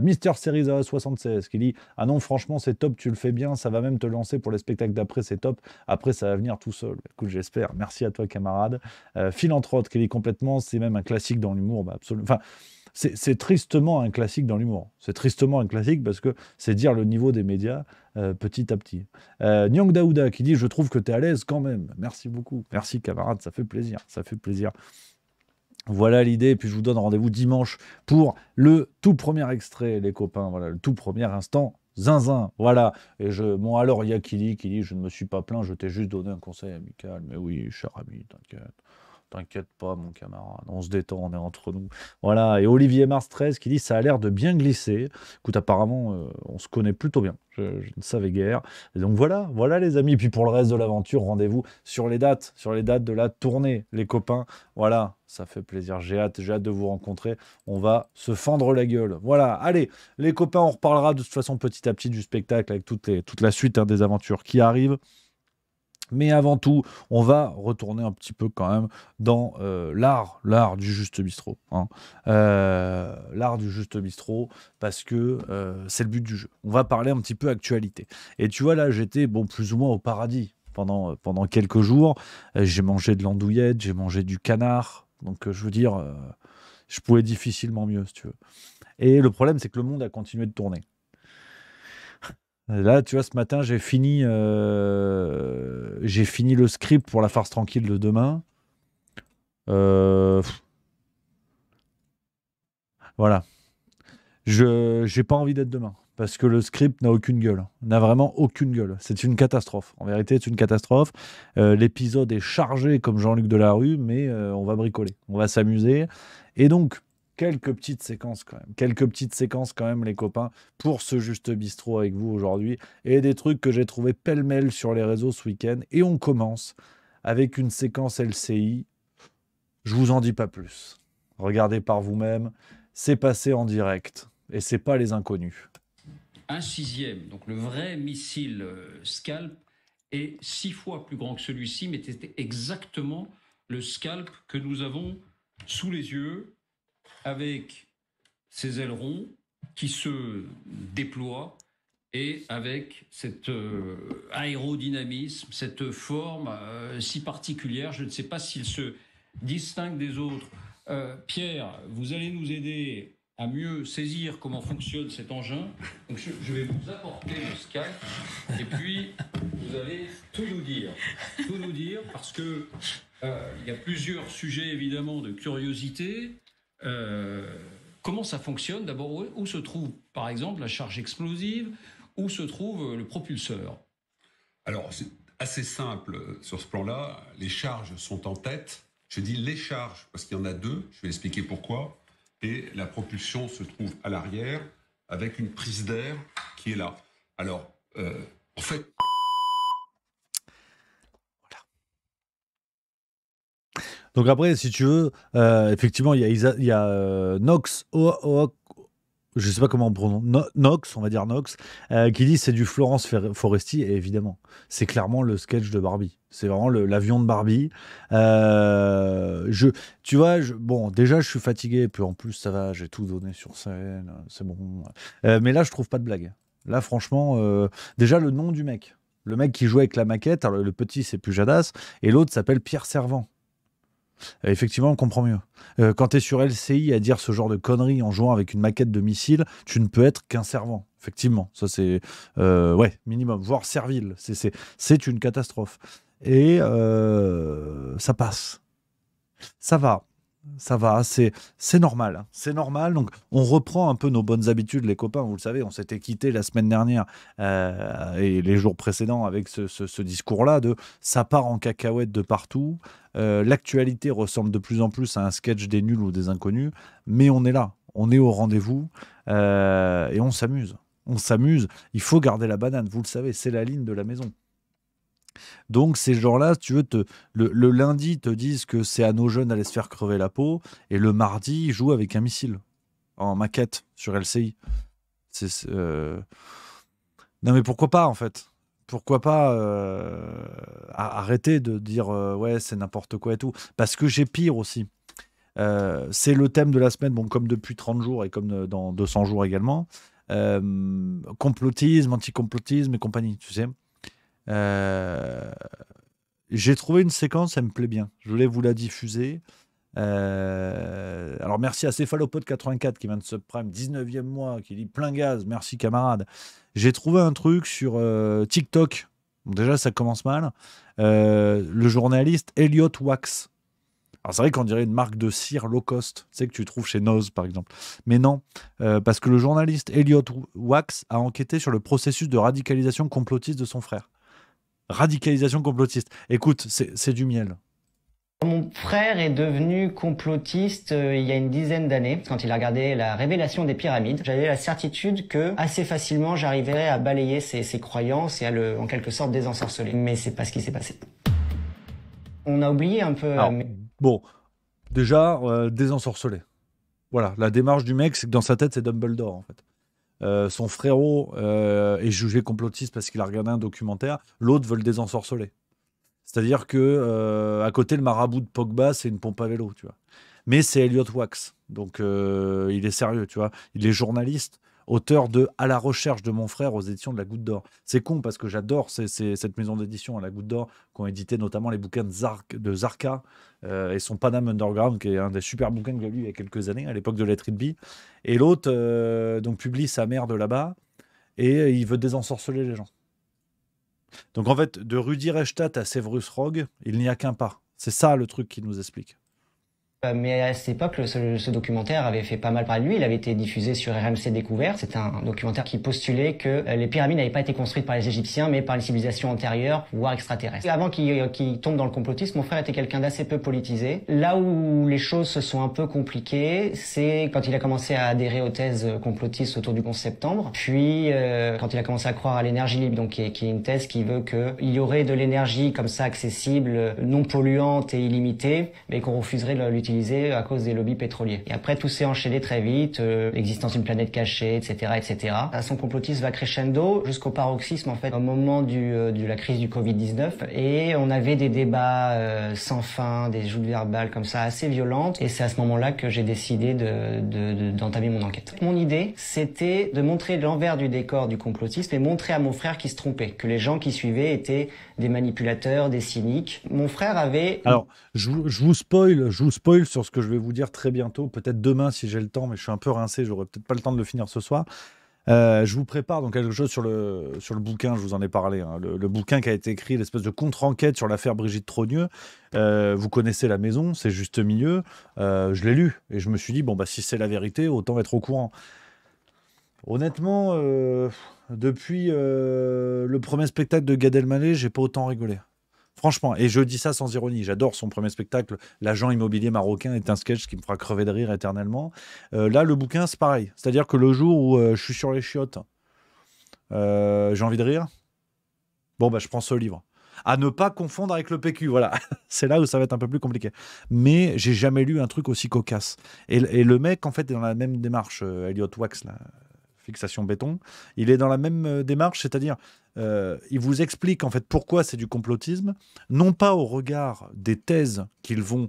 Speaker 2: Mister Series 76 qui dit ah non, franchement, c'est top, tu le fais bien, ça va même te lancer pour les spectacles d'après, c'est top. Après, ça va venir tout seul. Écoute, j'espère. Merci à toi, camarade. Philanthrope qui dit complètement, c'est même un classique dans l'humour. Bah, absolument. Enfin, c'est tristement un classique dans l'humour. C'est tristement un classique parce que c'est dire le niveau des médias petit à petit. Nyang Daouda qui dit je trouve que tu es à l'aise quand même. Merci beaucoup. Merci, camarade, ça fait plaisir. Ça fait plaisir. Voilà l'idée, et puis je vous donne rendez-vous dimanche pour le tout premier extrait, les copains, voilà, le tout premier instant zinzin, voilà. Et bon, alors il y a qui dit, je ne me suis pas plaint, je t'ai juste donné un conseil amical, mais oui, cher ami, t'inquiète pas, mon camarade, on se détend, on est entre nous. Voilà, et Olivier Mars 13 qui dit ça a l'air de bien glisser. Écoute, apparemment, on se connaît plutôt bien, je ne savais guère. Et donc voilà les amis. Et puis pour le reste de l'aventure, rendez-vous sur les dates de la tournée, les copains. Voilà, ça fait plaisir, j'ai hâte de vous rencontrer. On va se fendre la gueule. Voilà, allez, les copains, on reparlera de toute façon petit à petit du spectacle avec toute la suite des aventures qui arrivent. Mais avant tout, on va retourner un petit peu quand même dans l'art du Juste Bistrot. Hein. L'art du Juste Bistrot, parce que c'est le but du jeu. On va parler un petit peu actualité. Et tu vois, là, j'étais plus ou moins au paradis pendant quelques jours. J'ai mangé de l'andouillette, j'ai mangé du canard. Donc, je veux dire, je pouvais difficilement mieux, si tu veux. Et le problème, c'est que le monde a continué de tourner. Là, tu vois, ce matin, j'ai fini le script pour la farce tranquille de demain. Voilà. J'ai pas envie d'être demain. Parce que le script n'a aucune gueule. N'a vraiment aucune gueule. C'est une catastrophe. En vérité, c'est une catastrophe. L'épisode est chargé comme Jean-Luc Delarue, mais on va bricoler. On va s'amuser. Et donc, quelques petites séquences quand même, les copains, pour ce Juste Bistrot avec vous aujourd'hui. Et des trucs que j'ai trouvé pêle-mêle sur les réseaux ce week-end. Et on commence avec une séquence LCI. Je vous en dis pas plus. Regardez par vous-même. C'est passé en direct. Et c'est pas les inconnus.
Speaker 5: Un sixième, donc le vrai missile Scalp, est 6 fois plus grand que celui-ci, mais c'était exactement le Scalp que nous avons sous les yeux, avec ces ailerons qui se déploient et avec cet aérodynamisme, cette forme si particulière. Je ne sais pas s'il se distingue des autres. Pierre, vous allez nous aider à mieux saisir comment fonctionne cet engin. Donc je vais vous apporter le Scalp et puis vous allez tout nous dire parce que il y a plusieurs sujets évidemment de curiosité. Comment ça fonctionne? D'abord, où se trouve par exemple la charge explosive? Où se trouve le propulseur?
Speaker 6: Alors c'est assez simple sur ce plan-là. Les charges sont en tête. Je dis les charges parce qu'il y en a deux. Je vais expliquer pourquoi. Et la propulsion se trouve à l'arrière avec une prise d'air qui est là. Alors, en fait...
Speaker 2: Voilà. Donc après, si tu veux, effectivement, il y a Nox, je ne sais pas comment on prononce, Nox, on va dire Nox, qui dit c'est du Florence Foresti, et évidemment, c'est clairement le sketch de Barbie. C'est vraiment l'avion de Barbie. Tu vois, bon, déjà, je suis fatigué, puis en plus, ça va, j'ai tout donné sur scène, c'est bon. Mais là, je trouve pas de blague. Là, franchement, déjà le nom du mec. Le mec qui joue avec la maquette, alors, le petit c'est Pujadas, et l'autre s'appelle Pierre Servant. Effectivement, on comprend mieux. Quand tu es sur LCI à dire ce genre de conneries en jouant avec une maquette de missile, tu ne peux être qu'un servant. Effectivement, ça c'est ouais, minimum, voire servile. C'est une catastrophe. Et ça passe. Ça va. Ça va, c'est normal. Hein. C'est normal. Donc, on reprend un peu nos bonnes habitudes, les copains. Vous le savez, on s'était quitté la semaine dernière et les jours précédents avec ce discours-là de ça part en cacahuète de partout. L'actualité ressemble de plus en plus à un sketch des nuls ou des inconnus, mais on est là. On est au rendez-vous et on s'amuse. On s'amuse. Il faut garder la banane. Vous le savez, c'est la ligne de la maison. Donc ces gens-là, si tu veux, le lundi te disent que c'est à nos jeunes d'aller se faire crever la peau, et le mardi, ils jouent avec un missile en maquette sur LCI. Non mais pourquoi pas en fait? Pourquoi pas arrêter de dire ouais c'est n'importe quoi et tout? Parce que j'ai pire aussi. C'est le thème de la semaine, bon, comme depuis 30 jours et comme dans 200 jours également. Complotisme, anticomplotisme et compagnie, tu sais. J'ai trouvé une séquence, elle me plaît bien. Je voulais vous la diffuser. Alors merci à Céphalopode84 qui vient de subprime, 19e mois, qui dit plein gaz. Merci camarade. J'ai trouvé un truc sur TikTok. Bon, déjà ça commence mal. Le journaliste Elliot Wax. Alors c'est vrai qu'on dirait une marque de cire low cost, tu sais, que tu trouves chez Noz par exemple. Mais non, parce que le journaliste Elliot Wax a enquêté sur le processus de radicalisation complotiste de son frère. Radicalisation complotiste. Écoute, c'est du miel.
Speaker 7: Mon frère est devenu complotiste il y a une dizaine d'années. Quand il a regardé la révélation des pyramides, j'avais la certitude que assez facilement j'arriverais à balayer ses croyances et à en quelque sorte désensorceler. Mais c'est pas ce qui s'est passé. On a oublié un peu...
Speaker 2: Alors, bon, déjà, désensorceler. Voilà, la démarche du mec, c'est que dans sa tête, c'est Dumbledore en fait. Son frérot est jugé complotiste parce qu'il a regardé un documentaire, l'autre veut le désensorceler. C'est-à-dire que à côté, le marabout de Pogba, c'est une pompe à vélo, tu vois. Mais c'est Elliot Wax, donc il est sérieux, tu vois. Il est journaliste, auteur de À la recherche de mon frère aux éditions de La Goutte d'Or. C'est con parce que j'adore cette maison d'édition à La Goutte d'Or qui ont édité notamment les bouquins de Zarka et son Panam Underground, qui est un des super bouquins que j'ai lu il y a quelques années, à l'époque de Let It Be. Et l'autre donc publie sa merde là-bas et il veut désensorceler les gens. Donc en fait, de Rudi Reichstadt à Severus Rogue, il n'y a qu'un pas. C'est ça le truc qu'il nous explique.
Speaker 7: Mais à cette époque, ce documentaire avait fait pas mal parler de lui. Il avait été diffusé sur RMC Découverte. C'était un documentaire qui postulait que les pyramides n'avaient pas été construites par les Égyptiens, mais par les civilisations antérieures, voire extraterrestres. Et avant qu'il tombe dans le complotisme, mon frère était quelqu'un d'assez peu politisé. Là où les choses se sont un peu compliquées, c'est quand il a commencé à adhérer aux thèses complotistes autour du 11 septembre. Puis, quand il a commencé à croire à l'énergie libre, donc qui est une thèse qui veut qu'il y aurait de l'énergie comme ça accessible, non polluante et illimitée, mais qu'on refuserait de l'utiliser à cause des lobbies pétroliers. Et après, tout s'est enchaîné très vite, l'existence d'une planète cachée, etc., etc. Son complotisme va crescendo jusqu'au paroxysme, en fait, au moment de la crise du Covid-19. Et on avait des débats sans fin, des joutes verbales comme ça, assez violentes. Et c'est à ce moment-là que j'ai décidé d'entamer mon enquête. Mon idée, c'était de montrer l'envers du décor du complotisme et montrer à mon frère qu'il se trompait, que les gens qui suivaient étaient des manipulateurs, des cyniques. Mon frère avait...
Speaker 2: Alors, je vous spoil sur ce que je vais vous dire très bientôt, peut-être demain si j'ai le temps, mais je suis un peu rincé, j'aurai peut-être pas le temps de le finir ce soir. Je vous prépare donc quelque chose sur le bouquin, je vous en ai parlé, hein, le bouquin qui a été écrit, l'espèce de contre-enquête sur l'affaire Brigitte Trogneux. Vous connaissez la maison, c'est Juste Milieu. Je l'ai lu et je me suis dit, bon, bah, si c'est la vérité, autant être au courant. Honnêtement, depuis le premier spectacle de Gad Elmaleh, j'ai pas autant rigolé. Franchement, et je dis ça sans ironie, j'adore son premier spectacle, L'agent immobilier marocain est un sketch qui me fera crever de rire éternellement. Là, le bouquin, c'est pareil. C'est-à-dire que le jour où je suis sur les chiottes, j'ai envie de rire, bon, bah, je prends ce livre. À ne pas confondre avec le PQ, voilà. C'est là où ça va être un peu plus compliqué. Mais j'ai jamais lu un truc aussi cocasse. Et le mec, en fait, est dans la même démarche, Elliot Wax, là. fixation béton. Il est dans la même démarche, c'est-à-dire il vous explique en fait pourquoi c'est du complotisme, non pas au regard des thèses qu'ils vont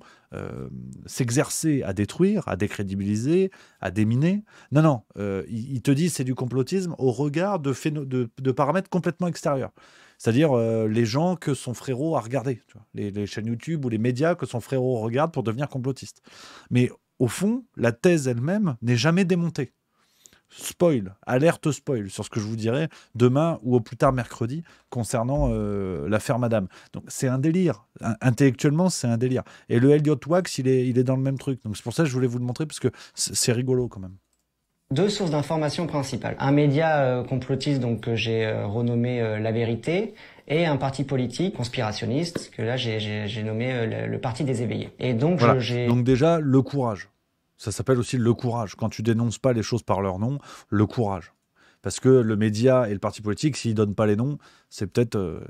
Speaker 2: s'exercer à détruire, à décrédibiliser, à déminer. Non, il te dit c'est du complotisme au regard de paramètres complètement extérieurs. C'est-à-dire les gens que son frérot a regardé, tu vois, les chaînes YouTube ou les médias que son frérot regarde pour devenir complotiste. Mais au fond, la thèse elle-même n'est jamais démontée. Spoil, alerte spoil sur ce que je vous dirai demain ou au plus tard mercredi concernant l'affaire Madame. Donc c'est un délire, intellectuellement c'est un délire. Et le Elliot Wax il est dans le même truc. Donc c'est pour ça que je voulais vous le montrer parce que c'est rigolo quand même.
Speaker 7: Deux sources d'information principales. Un média complotiste donc que j'ai renommé La Vérité et un parti politique conspirationniste que là j'ai nommé le Parti des Éveillés. Et donc
Speaker 2: voilà. Donc déjà le courage. Ça s'appelle aussi le courage. Quand tu dénonces pas les choses par leur nom, le courage. Parce que le média et le parti politique, s'ils donnent pas les noms, c'est peut-être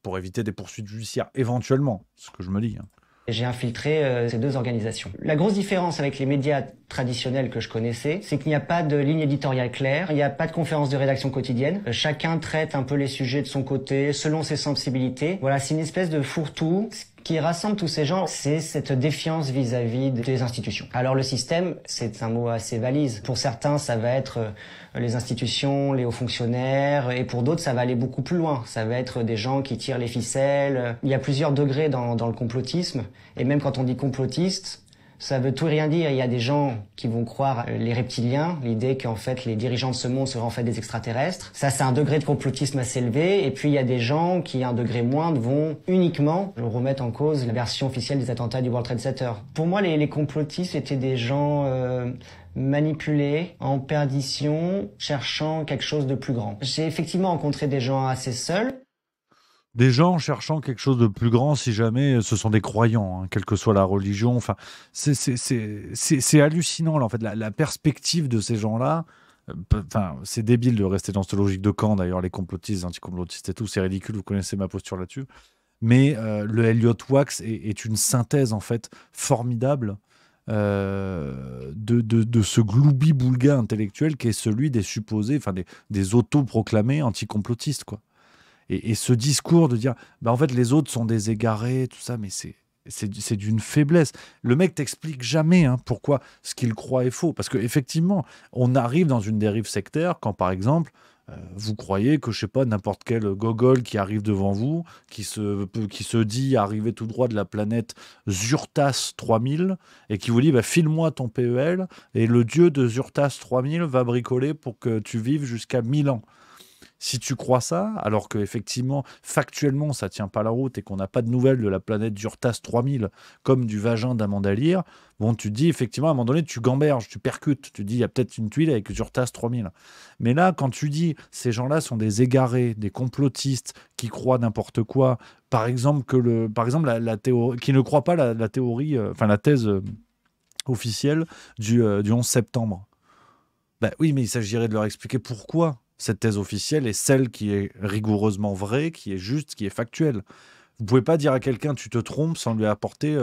Speaker 2: pour éviter des poursuites judiciaires, éventuellement, ce que je me dis.
Speaker 7: J'ai infiltré ces deux organisations. La grosse différence avec les médias traditionnels que je connaissais, c'est qu'il n'y a pas de ligne éditoriale claire, il n'y a pas de conférence de rédaction quotidienne. Chacun traite un peu les sujets de son côté, selon ses sensibilités. Voilà, c'est une espèce de fourre-tout. Ce qui rassemble tous ces gens, c'est cette défiance vis-à-vis des institutions. Alors le système, c'est un mot assez valise. Pour certains, ça va être les institutions, les hauts fonctionnaires, et pour d'autres, ça va aller beaucoup plus loin. Ça va être des gens qui tirent les ficelles. Il y a plusieurs degrés dans le complotisme, et même quand on dit complotiste, ça veut tout et rien dire. Il y a des gens qui vont croire les reptiliens, l'idée qu'en fait les dirigeants de ce monde seraient en fait des extraterrestres. Ça, c'est un degré de complotisme assez élevé. Et puis il y a des gens qui, à un degré moindre, vont uniquement remettre en cause la version officielle des attentats du World Trade Center. Pour moi, les complotistes étaient des gens manipulés, en perdition, cherchant quelque chose de plus grand. J'ai effectivement rencontré des gens assez seuls.
Speaker 2: Des gens cherchant quelque chose de plus grand, si jamais ce sont des croyants, hein, quelle que soit la religion. Enfin, c'est hallucinant là, en fait, la perspective de ces gens-là. Enfin, c'est débile de rester dans cette logique de camp. D'ailleurs, les complotistes, les anticomplotistes et tout, c'est ridicule. Vous connaissez ma posture là-dessus. Mais le Elliot Wax est une synthèse en fait formidable de ce gloubi-boulga intellectuel qui est celui des supposés, enfin des autoproclamés anticomplotistes, quoi. Et ce discours de dire, bah en fait, les autres sont des égarés, tout ça, mais c'est d'une faiblesse. Le mec t'explique jamais pourquoi ce qu'il croit est faux. Parce qu'effectivement, on arrive dans une dérive sectaire quand, par exemple, vous croyez que, je sais pas, n'importe quel gogol qui arrive devant vous, qui se dit arriver tout droit de la planète Zurtas 3000, et qui vous dit, bah, file-moi ton PEL, et le dieu de Zurtas 3000 va bricoler pour que tu vives jusqu'à 1000 ans. Si tu crois ça, alors qu'effectivement, factuellement, ça ne tient pas la route et qu'on n'a pas de nouvelles de la planète Zurtas 3000 comme du vagin d'Amanda Lear, bon, tu te dis, effectivement, à un moment donné, tu gamberges, tu percutes, tu te dis, il y a peut-être une tuile avec Zurtas 3000. Mais là, quand tu dis, ces gens-là sont des égarés, des complotistes qui croient n'importe quoi, par exemple, la théorie, qui ne croient pas la théorie, la thèse officielle du 11 septembre. Ben oui, mais il s'agirait de leur expliquer pourquoi cette thèse officielle est celle qui est rigoureusement vraie, qui est juste, qui est factuelle. Vous pouvez pas dire à quelqu'un tu te trompes sans lui apporter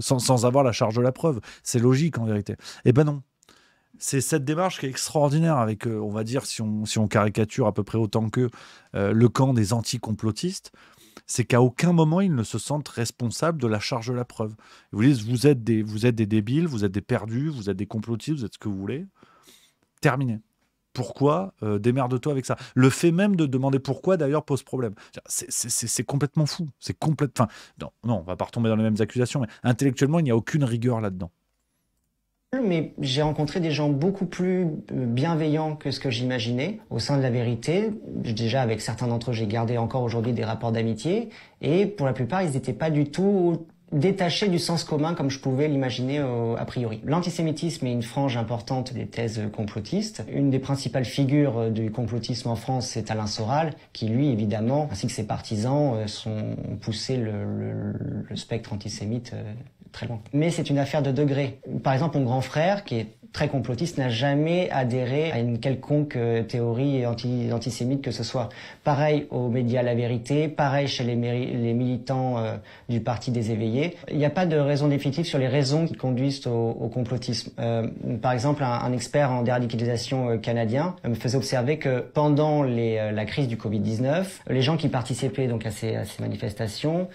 Speaker 2: sans avoir la charge de la preuve. C'est logique en vérité. Eh ben non. C'est cette démarche qui est extraordinaire avec, on va dire, si on caricature à peu près autant que le camp des anti-complotistes, c'est qu'à aucun moment ils ne se sentent responsables de la charge de la preuve. Ils vous disent vous êtes des débiles, vous êtes des perdus, vous êtes des complotistes, vous êtes ce que vous voulez. Terminé. Pourquoi démerde-toi avec ça. Le fait même de demander pourquoi, d'ailleurs, pose problème. C'est complètement fou. C'est complètement... Enfin, non, on va pas retomber dans les mêmes accusations, mais intellectuellement, il n'y a aucune rigueur là-dedans.
Speaker 7: Mais j'ai rencontré des gens beaucoup plus bienveillants que ce que j'imaginais au sein de La Vérité. Déjà, avec certains d'entre eux, j'ai gardé encore aujourd'hui des rapports d'amitié. Et pour la plupart, ils n'étaient pas du tout détaché du sens commun comme je pouvais l'imaginer a priori. L'antisémitisme est une frange importante des thèses complotistes. Une des principales figures du complotisme en France, c'est Alain Soral, qui lui, évidemment, ainsi que ses partisans, ont poussé le spectre antisémite très loin. Mais c'est une affaire de degré. Par exemple, mon grand frère, qui est très complotiste n'a jamais adhéré à une quelconque théorie antisémite que ce soit. Pareil aux médias La Vérité, pareil chez les militants du Parti des Éveillés. Il n'y a pas de raison définitive sur les raisons qui conduisent au complotisme. Par exemple, un expert en déradicalisation canadien me faisait observer que pendant la crise du Covid-19, les gens qui participaient donc à ces manifestations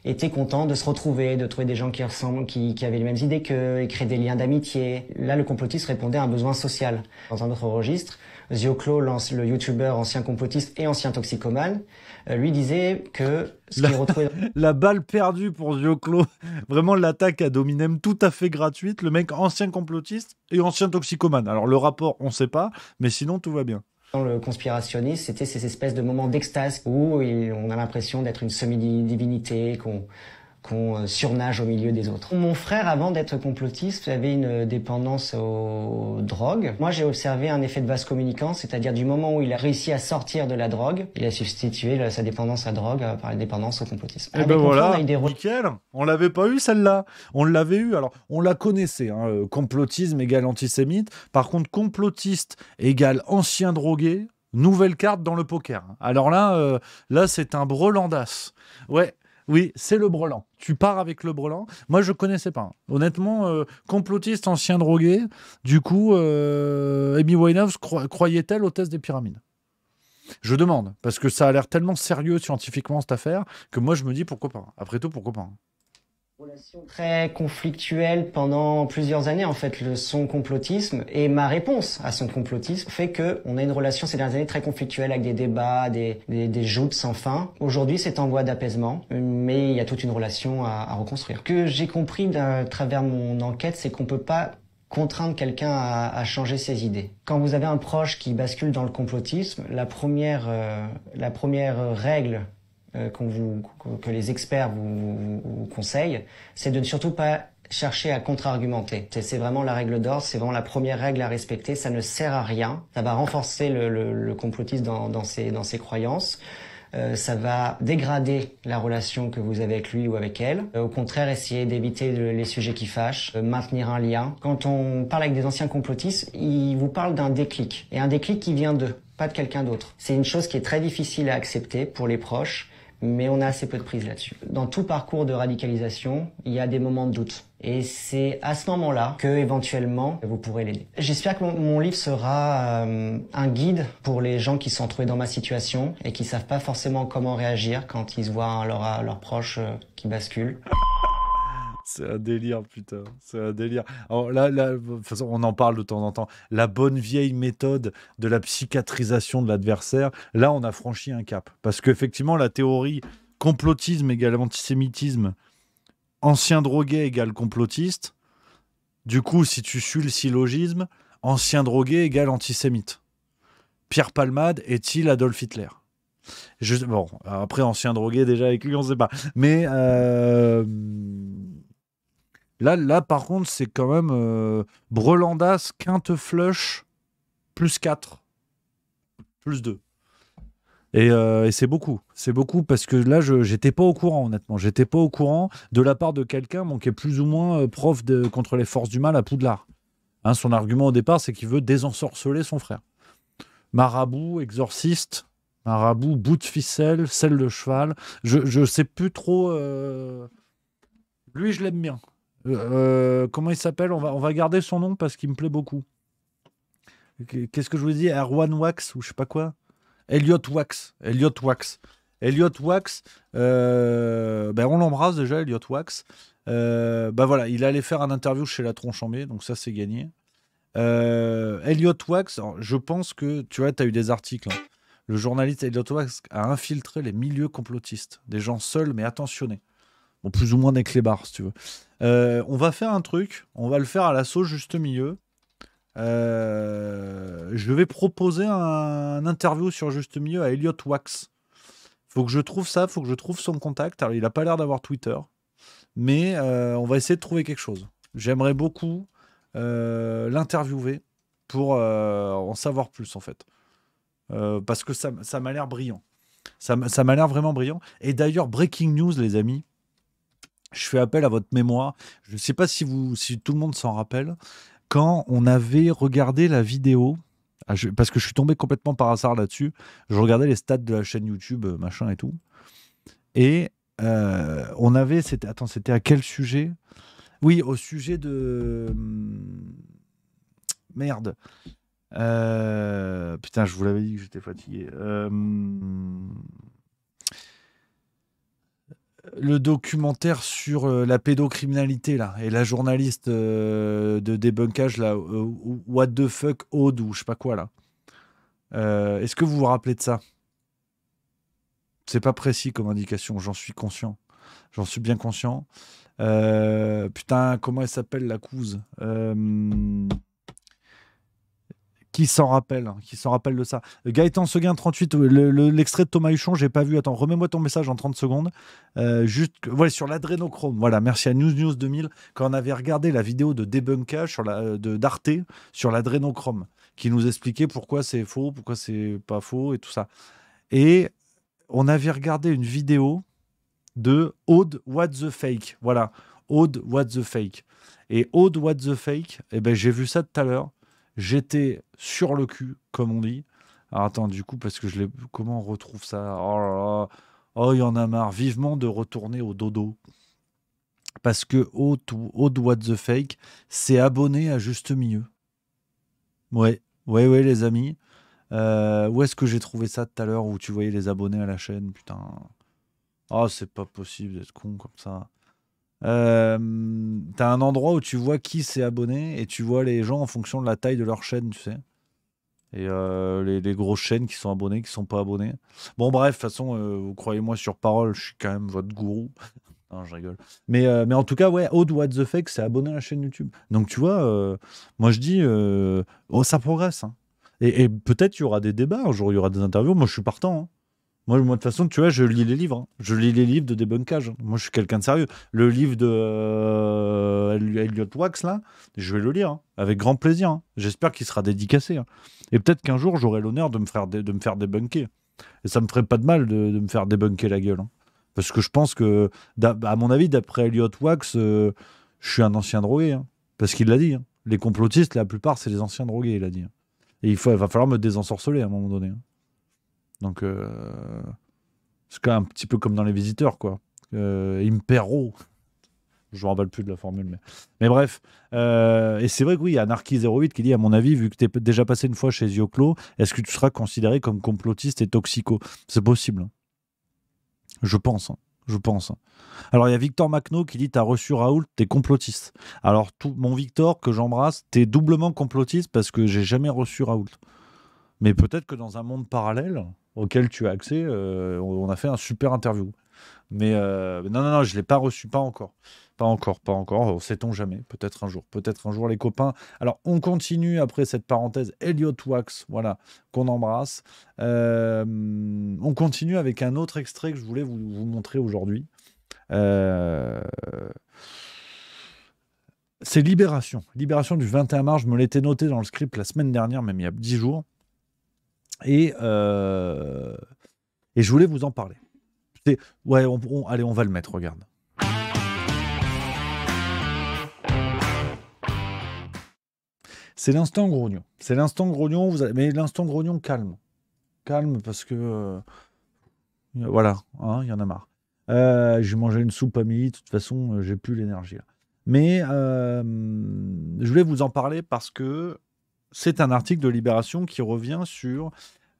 Speaker 7: étaient contents de se retrouver, de trouver des gens qui ressemblent, qui avaient les mêmes idées qu'eux, et créer des liens d'amitié. Là, le complotiste répondait à un besoin social. Dans un autre registre, Zioclo, le youtubeur ancien complotiste et ancien toxicomane, lui disait que ce qu'il retrouvait...
Speaker 2: La balle perdue pour Zioclo. Vraiment l'attaque ad hominem tout à fait gratuite. Le mec ancien complotiste et ancien toxicomane. Alors le rapport, on sait pas, mais sinon tout va bien.
Speaker 7: Dans le conspirationniste, c'était ces espèces de moments d'extase où on a l'impression d'être une semi-divinité, qu'on surnage au milieu des autres. Mon frère, avant d'être complotiste, avait une dépendance aux drogues. Moi, j'ai observé un effet de vase communicant, c'est-à-dire du moment où il a réussi à sortir de la drogue, il a substitué sa dépendance à la drogue par la dépendance au complotisme.
Speaker 2: Et ben voilà, nickel. On l'avait pas eu celle-là. On l'avait eu. Alors, on la connaissait. Hein. Complotisme égale antisémite. Par contre, complotiste égale ancien drogué. Nouvelle carte dans le poker. Alors là, c'est un brelan-das. Ouais. Oui, c'est le brelan. Tu pars avec le brelan. Moi, je connaissais pas. Honnêtement, complotiste, ancien drogué. Du coup, Amy Winehouse croyait-elle au test des pyramides? Je demande, parce que ça a l'air tellement sérieux scientifiquement cette affaire, que moi je me dis pourquoi pas. Après tout, pourquoi pas.
Speaker 7: Relation très conflictuelle pendant plusieurs années, en fait, son complotisme et ma réponse à son complotisme fait que on a une relation ces dernières années très conflictuelle avec des débats, des joutes sans fin. Aujourd'hui, c'est en voie d'apaisement, mais il y a toute une relation à reconstruire. Ce que j'ai compris à travers mon enquête, c'est qu'on peut pas contraindre quelqu'un à changer ses idées. Quand vous avez un proche qui bascule dans le complotisme, la première règle que les experts vous conseillent, c'est de ne surtout pas chercher à contre-argumenter. C'est vraiment la règle d'or, c'est vraiment la première règle à respecter. Ça ne sert à rien. Ça va renforcer le complotisme dans ses croyances. Ça va dégrader la relation que vous avez avec lui ou avec elle. Au contraire, essayer d'éviter les sujets qui fâchent, maintenir un lien. Quand on parle avec des anciens complotistes, ils vous parlent d'un déclic. Et un déclic qui vient d'eux, pas de quelqu'un d'autre. C'est une chose qui est très difficile à accepter pour les proches, mais on a assez peu de prise là-dessus. Dans tout parcours de radicalisation, il y a des moments de doute. Et c'est à ce moment-là que, éventuellement, vous pourrez l'aider. J'espère que mon livre sera un guide pour les gens qui sont trouvés dans ma situation et qui savent pas forcément comment réagir quand ils se voient leurs proches qui basculent.
Speaker 2: C'est un délire, putain. C'est un délire. Alors là, de toute façon, on en parle de temps en temps. La bonne vieille méthode de la psychiatrisation de l'adversaire, là, on a franchi un cap. Parce qu'effectivement, la théorie complotisme égale antisémitisme, ancien drogué égale complotiste. Du coup, si tu suis le syllogisme, ancien drogué égale antisémite. Pierre Palmade est-il Adolf Hitler? Bon, après, ancien drogué, déjà avec lui, on ne sait pas. Mais là, par contre, c'est quand même Brelandas, quinte flush, plus 4, plus 2. Et c'est beaucoup. C'est beaucoup parce que là, j'étais pas au courant, honnêtement. J'étais pas au courant de la part de quelqu'un qui est plus ou moins prof contre les forces du mal à Poudlard. Hein, son argument au départ, c'est qu'il veut désensorceler son frère. Marabout, exorciste, marabout, bout de ficelle, selle de cheval. Je sais plus trop. Lui, je l'aime bien. Comment il s'appelle? On va garder son nom parce qu'il me plaît beaucoup. Qu'est-ce que je vous dis? Erwan Wax ou je sais pas quoi? Elliot Wax. On l'embrasse déjà, Elliot Wax. Voilà, il allait faire un interview chez La Tronche-en-Bée, donc ça c'est gagné. Elliot Wax, alors, je pense que tu vois, tu as eu des articles. Hein. Le journaliste Elliot Wax a infiltré les milieux complotistes, des gens seuls mais attentionnés. Bon, plus ou moins des clébards, si tu veux. On va faire un truc, on va le faire à la sauce juste milieu. Je vais proposer un interview sur Juste Milieu à Elliot Wax. Faut que je trouve ça, faut que je trouve son contact. Alors, il n'a pas l'air d'avoir Twitter, mais on va essayer de trouver quelque chose. J'aimerais beaucoup l'interviewer pour en savoir plus, en fait. Parce que ça m'a l'air brillant. Ça m'a l'air vraiment brillant. Et d'ailleurs, breaking news, les amis, je fais appel à votre mémoire. Je ne sais pas si tout le monde s'en rappelle, quand on avait regardé la vidéo, parce que je suis tombé complètement par hasard là-dessus, je regardais les stats de la chaîne YouTube, machin et tout, et on avait, c'était à quel sujet? Oui, au sujet de... Merde. Putain, je vous l'avais dit que j'étais fatigué. Le documentaire sur la pédocriminalité là et la journaliste de débunkage là, What the fuck Aude ou je sais pas quoi là. Est-ce que vous vous rappelez de ça? C'est pas précis comme indication, j'en suis conscient. J'en suis bien conscient. Putain, comment elle s'appelle la couse? Qui s'en rappelle? Qui s'en rappelle de ça? Gaëtan Seguin, 38, l'extrait de Thomas Huchon, j'ai pas vu. Attends, remets-moi ton message en 30 secondes. Ouais, sur l'adrénochrome. Voilà, merci à News 2000. Quand on avait regardé la vidéo de débunkage d'Arte sur l'adrénochrome, qui nous expliquait pourquoi c'est faux, pourquoi c'est pas faux et tout ça. Et on avait regardé une vidéo de Aude What the Fake. Voilà, Aude What the Fake. Et Aude What the Fake, eh ben, j'ai vu ça tout à l'heure. J'étais sur le cul, comme on dit. Alors attends, du coup, parce que je l'ai... Comment on retrouve ça? Oh là là. Oh, il y en a marre. Vivement de retourner au dodo. Parce que Aude What the Fake s'est abonné à Juste Milieu. Ouais, les amis. Où est-ce que j'ai trouvé ça tout à l'heure où tu voyais les abonnés à la chaîne? Putain. Oh, c'est pas possible d'être con comme ça. T'as un endroit où tu vois qui s'est abonné et tu vois les gens en fonction de la taille de leur chaîne, tu sais. Et les grosses chaînes qui sont abonnées, qui sont pas abonnées. Bon, bref, de toute façon, vous croyez-moi sur parole, je suis quand même votre gourou. Non, je rigole. Mais en tout cas, ouais, Aude What the Fake s'est abonné à la chaîne YouTube. Donc, tu vois, moi je dis, oh, ça progresse. Hein. Et peut-être il y aura des débats un jour, il y aura des interviews. Moi, je suis partant. Hein. Moi, de toute façon, tu vois, je lis les livres. Hein. Je lis les livres de débunkage. Moi, je suis quelqu'un de sérieux. Le livre de Elliot Wax, là, je vais le lire, hein, avec grand plaisir. Hein. J'espère qu'il sera dédicacé. Hein. Et peut-être qu'un jour, j'aurai l'honneur de me faire débunker. Et ça me ferait pas de mal de me faire débunker la gueule. Hein. Parce que je pense que, à mon avis, d'après Elliot Wax, je suis un ancien drogué. Hein. Parce qu'il l'a dit. Hein. Les complotistes, la plupart, c'est les anciens drogués, il a dit. Hein. Et il va falloir me désensorceler à un moment donné. Hein. Donc, c'est quand même un petit peu comme dans Les Visiteurs, quoi. Impero. Je me rappelle plus de la formule, mais bref. Et c'est vrai que oui, il y a Anarchy08 qui dit, à mon avis, vu que tu es déjà passé une fois chez Zioclo, est-ce que tu seras considéré comme complotiste et toxico? C'est possible. Hein. Je pense. Hein. Je pense. Hein. Alors, il y a Victor Macno qui dit, t'as reçu Raoult, t'es complotiste. Alors, mon Victor, que j'embrasse, t'es doublement complotiste parce que j'ai jamais reçu Raoult. Mais peut-être que dans un monde parallèle auquel tu as accès, on a fait un super interview. Mais non, je ne l'ai pas reçu, pas encore. Pas encore, sait-on jamais, peut-être un jour les copains. Alors on continue après cette parenthèse Elliot Wax, voilà, qu'on embrasse. On continue avec un autre extrait que je voulais vous montrer aujourd'hui. C'est Libération du 21 mars, je me l'étais noté dans le script la semaine dernière, même il y a 10 jours. Et je voulais vous en parler. Ouais, allez, on va le mettre, regarde. C'est l'instant grognon. Mais l'instant grognon calme. Calme parce que... voilà, hein, il y en a marre. J'ai mangé une soupe à midi, de toute façon, j'ai plus l'énergie. Là. Mais je voulais vous en parler parce que c'est un article de Libération qui revient sur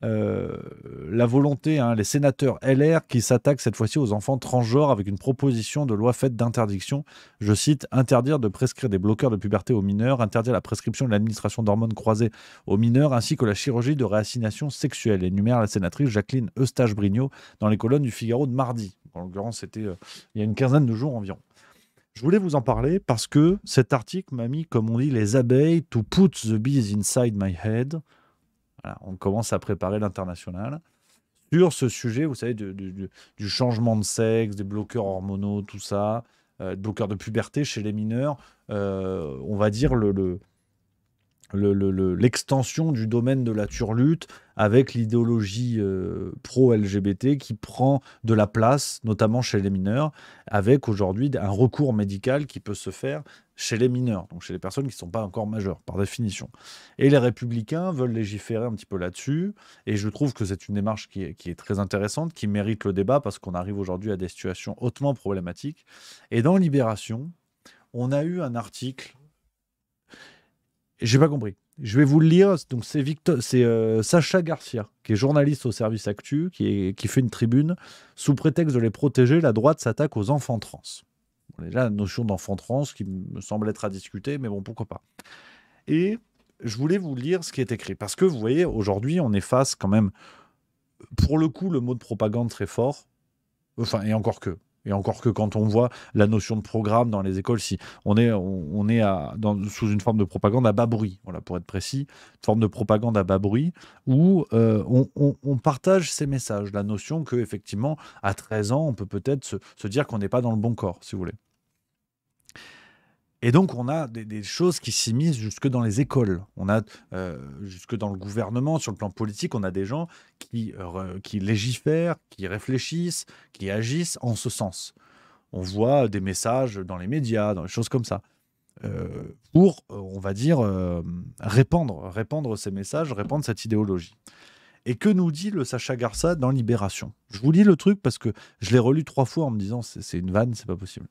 Speaker 2: la volonté, les sénateurs LR qui s'attaquent cette fois-ci aux enfants transgenres avec une proposition de loi faite d'interdiction, je cite, interdire de prescrire des bloqueurs de puberté aux mineurs, interdire la prescription de l'administration d'hormones croisées aux mineurs, ainsi que la chirurgie de réassignation sexuelle, énumère la sénatrice Jacqueline Eustache-Brignot dans les colonnes du Figaro de mardi. En l'occurrence, c'était il y a une quinzaine de jours environ. Je voulais vous en parler parce que cet article m'a mis, comme on dit, les abeilles to put the bees inside my head. Voilà, on commence à préparer l'international. Sur ce sujet, vous savez, du changement de sexe, des bloqueurs hormonaux, tout ça, bloqueurs de puberté chez les mineurs, on va dire l'extension du domaine de la turlute avec l'idéologie pro-LGBT qui prend de la place, notamment chez les mineurs, avec aujourd'hui un recours médical qui peut se faire chez les mineurs, donc chez les personnes qui ne sont pas encore majeures, par définition. Et les Républicains veulent légiférer un petit peu là-dessus, et je trouve que c'est une démarche qui est très intéressante, qui mérite le débat, parce qu'on arrive aujourd'hui à des situations hautement problématiques. Et dans Libération, on a eu un article. J'ai pas compris. Je vais vous le lire. Donc c'est Sacha Garcia, qui est journaliste au service Actu, qui fait une tribune. Sous prétexte de les protéger, la droite s'attaque aux enfants trans. Bon, déjà, la notion d'enfant trans qui me semble être à discuter, mais bon, pourquoi pas. Et je voulais vous lire ce qui est écrit. Parce que vous voyez, aujourd'hui, on est face quand même, pour le coup, le mot de propagande très fort. Enfin, et encore que. Et encore que quand on voit la notion de programme dans les écoles, si on est sous une forme de propagande à bas bruit, voilà, pour être précis, une forme de propagande à bas bruit, où on partage ces messages, la notion qu'effectivement, à 13 ans, on peut peut-être se dire qu'on n'est pas dans le bon corps, si vous voulez. Et donc, on a des choses qui s'immiscent jusque dans les écoles. On a jusque dans le gouvernement, sur le plan politique, on a des gens qui légifèrent, qui réfléchissent, qui agissent en ce sens. On voit des messages dans les médias, dans les choses comme ça, pour, on va dire, répandre ces messages, répandre cette idéologie. Et que nous dit le Sacha Garcia dans Libération? Je vous lis le truc parce que je l'ai relu 3 fois en me disant c'est une vanne, c'est pas possible.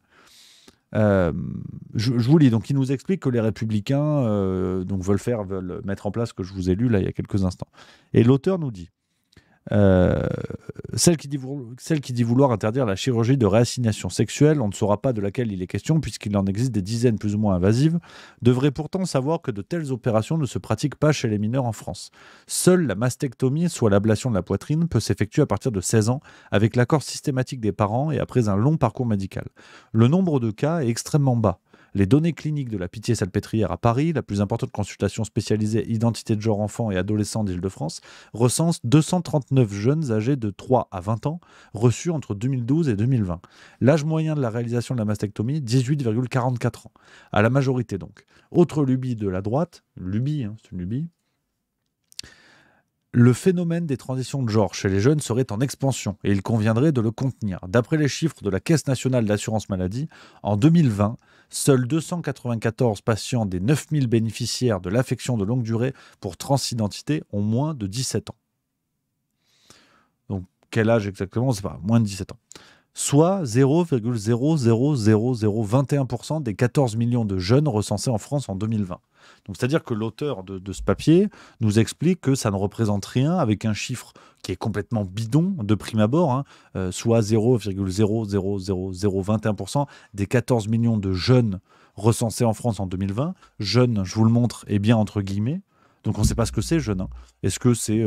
Speaker 2: Je vous lis. Donc, il nous explique que les Républicains veulent mettre en place ce que je vous ai lu là il y a quelques instants. Et l'auteur nous dit celle qui dit vouloir interdire la chirurgie de réassignation sexuelle, on ne saura pas de laquelle il est question puisqu'il en existe des dizaines plus ou moins invasives, devrait pourtant savoir que de telles opérations ne se pratiquent pas chez les mineurs en France. Seule la mastectomie, soit l'ablation de la poitrine, peut s'effectuer à partir de 16 ans avec l'accord systématique des parents et après un long parcours médical. Le nombre de cas est extrêmement bas. Les données cliniques de la Pitié-Salpêtrière à Paris, la plus importante consultation spécialisée identité de genre enfants et adolescents d'Île-de-France, recense 239 jeunes âgés de 3 à 20 ans reçus entre 2012 et 2020. L'âge moyen de la réalisation de la mastectomie, 18,44 ans. À la majorité donc. Autre lubie de la droite, c'est une lubie. Le phénomène des transitions de genre chez les jeunes serait en expansion et il conviendrait de le contenir. D'après les chiffres de la Caisse nationale d'assurance maladie, en 2020, seuls 294 patients des 9000 bénéficiaires de l'affection de longue durée pour transidentité ont moins de 17 ans. Donc, quel âge exactement? C'est pas moins de 17 ans. Soit 0,00021% des 14 millions de jeunes recensés en France en 2020. Donc, c'est-à-dire que l'auteur de ce papier nous explique que ça ne représente rien avec un chiffre qui est complètement bidon de prime abord, soit 0,00021% des 14 millions de jeunes recensés en France en 2020. Jeunes, je vous le montre, est bien entre guillemets. Donc on ne sait pas ce que c'est, jeune. Est-ce que c'est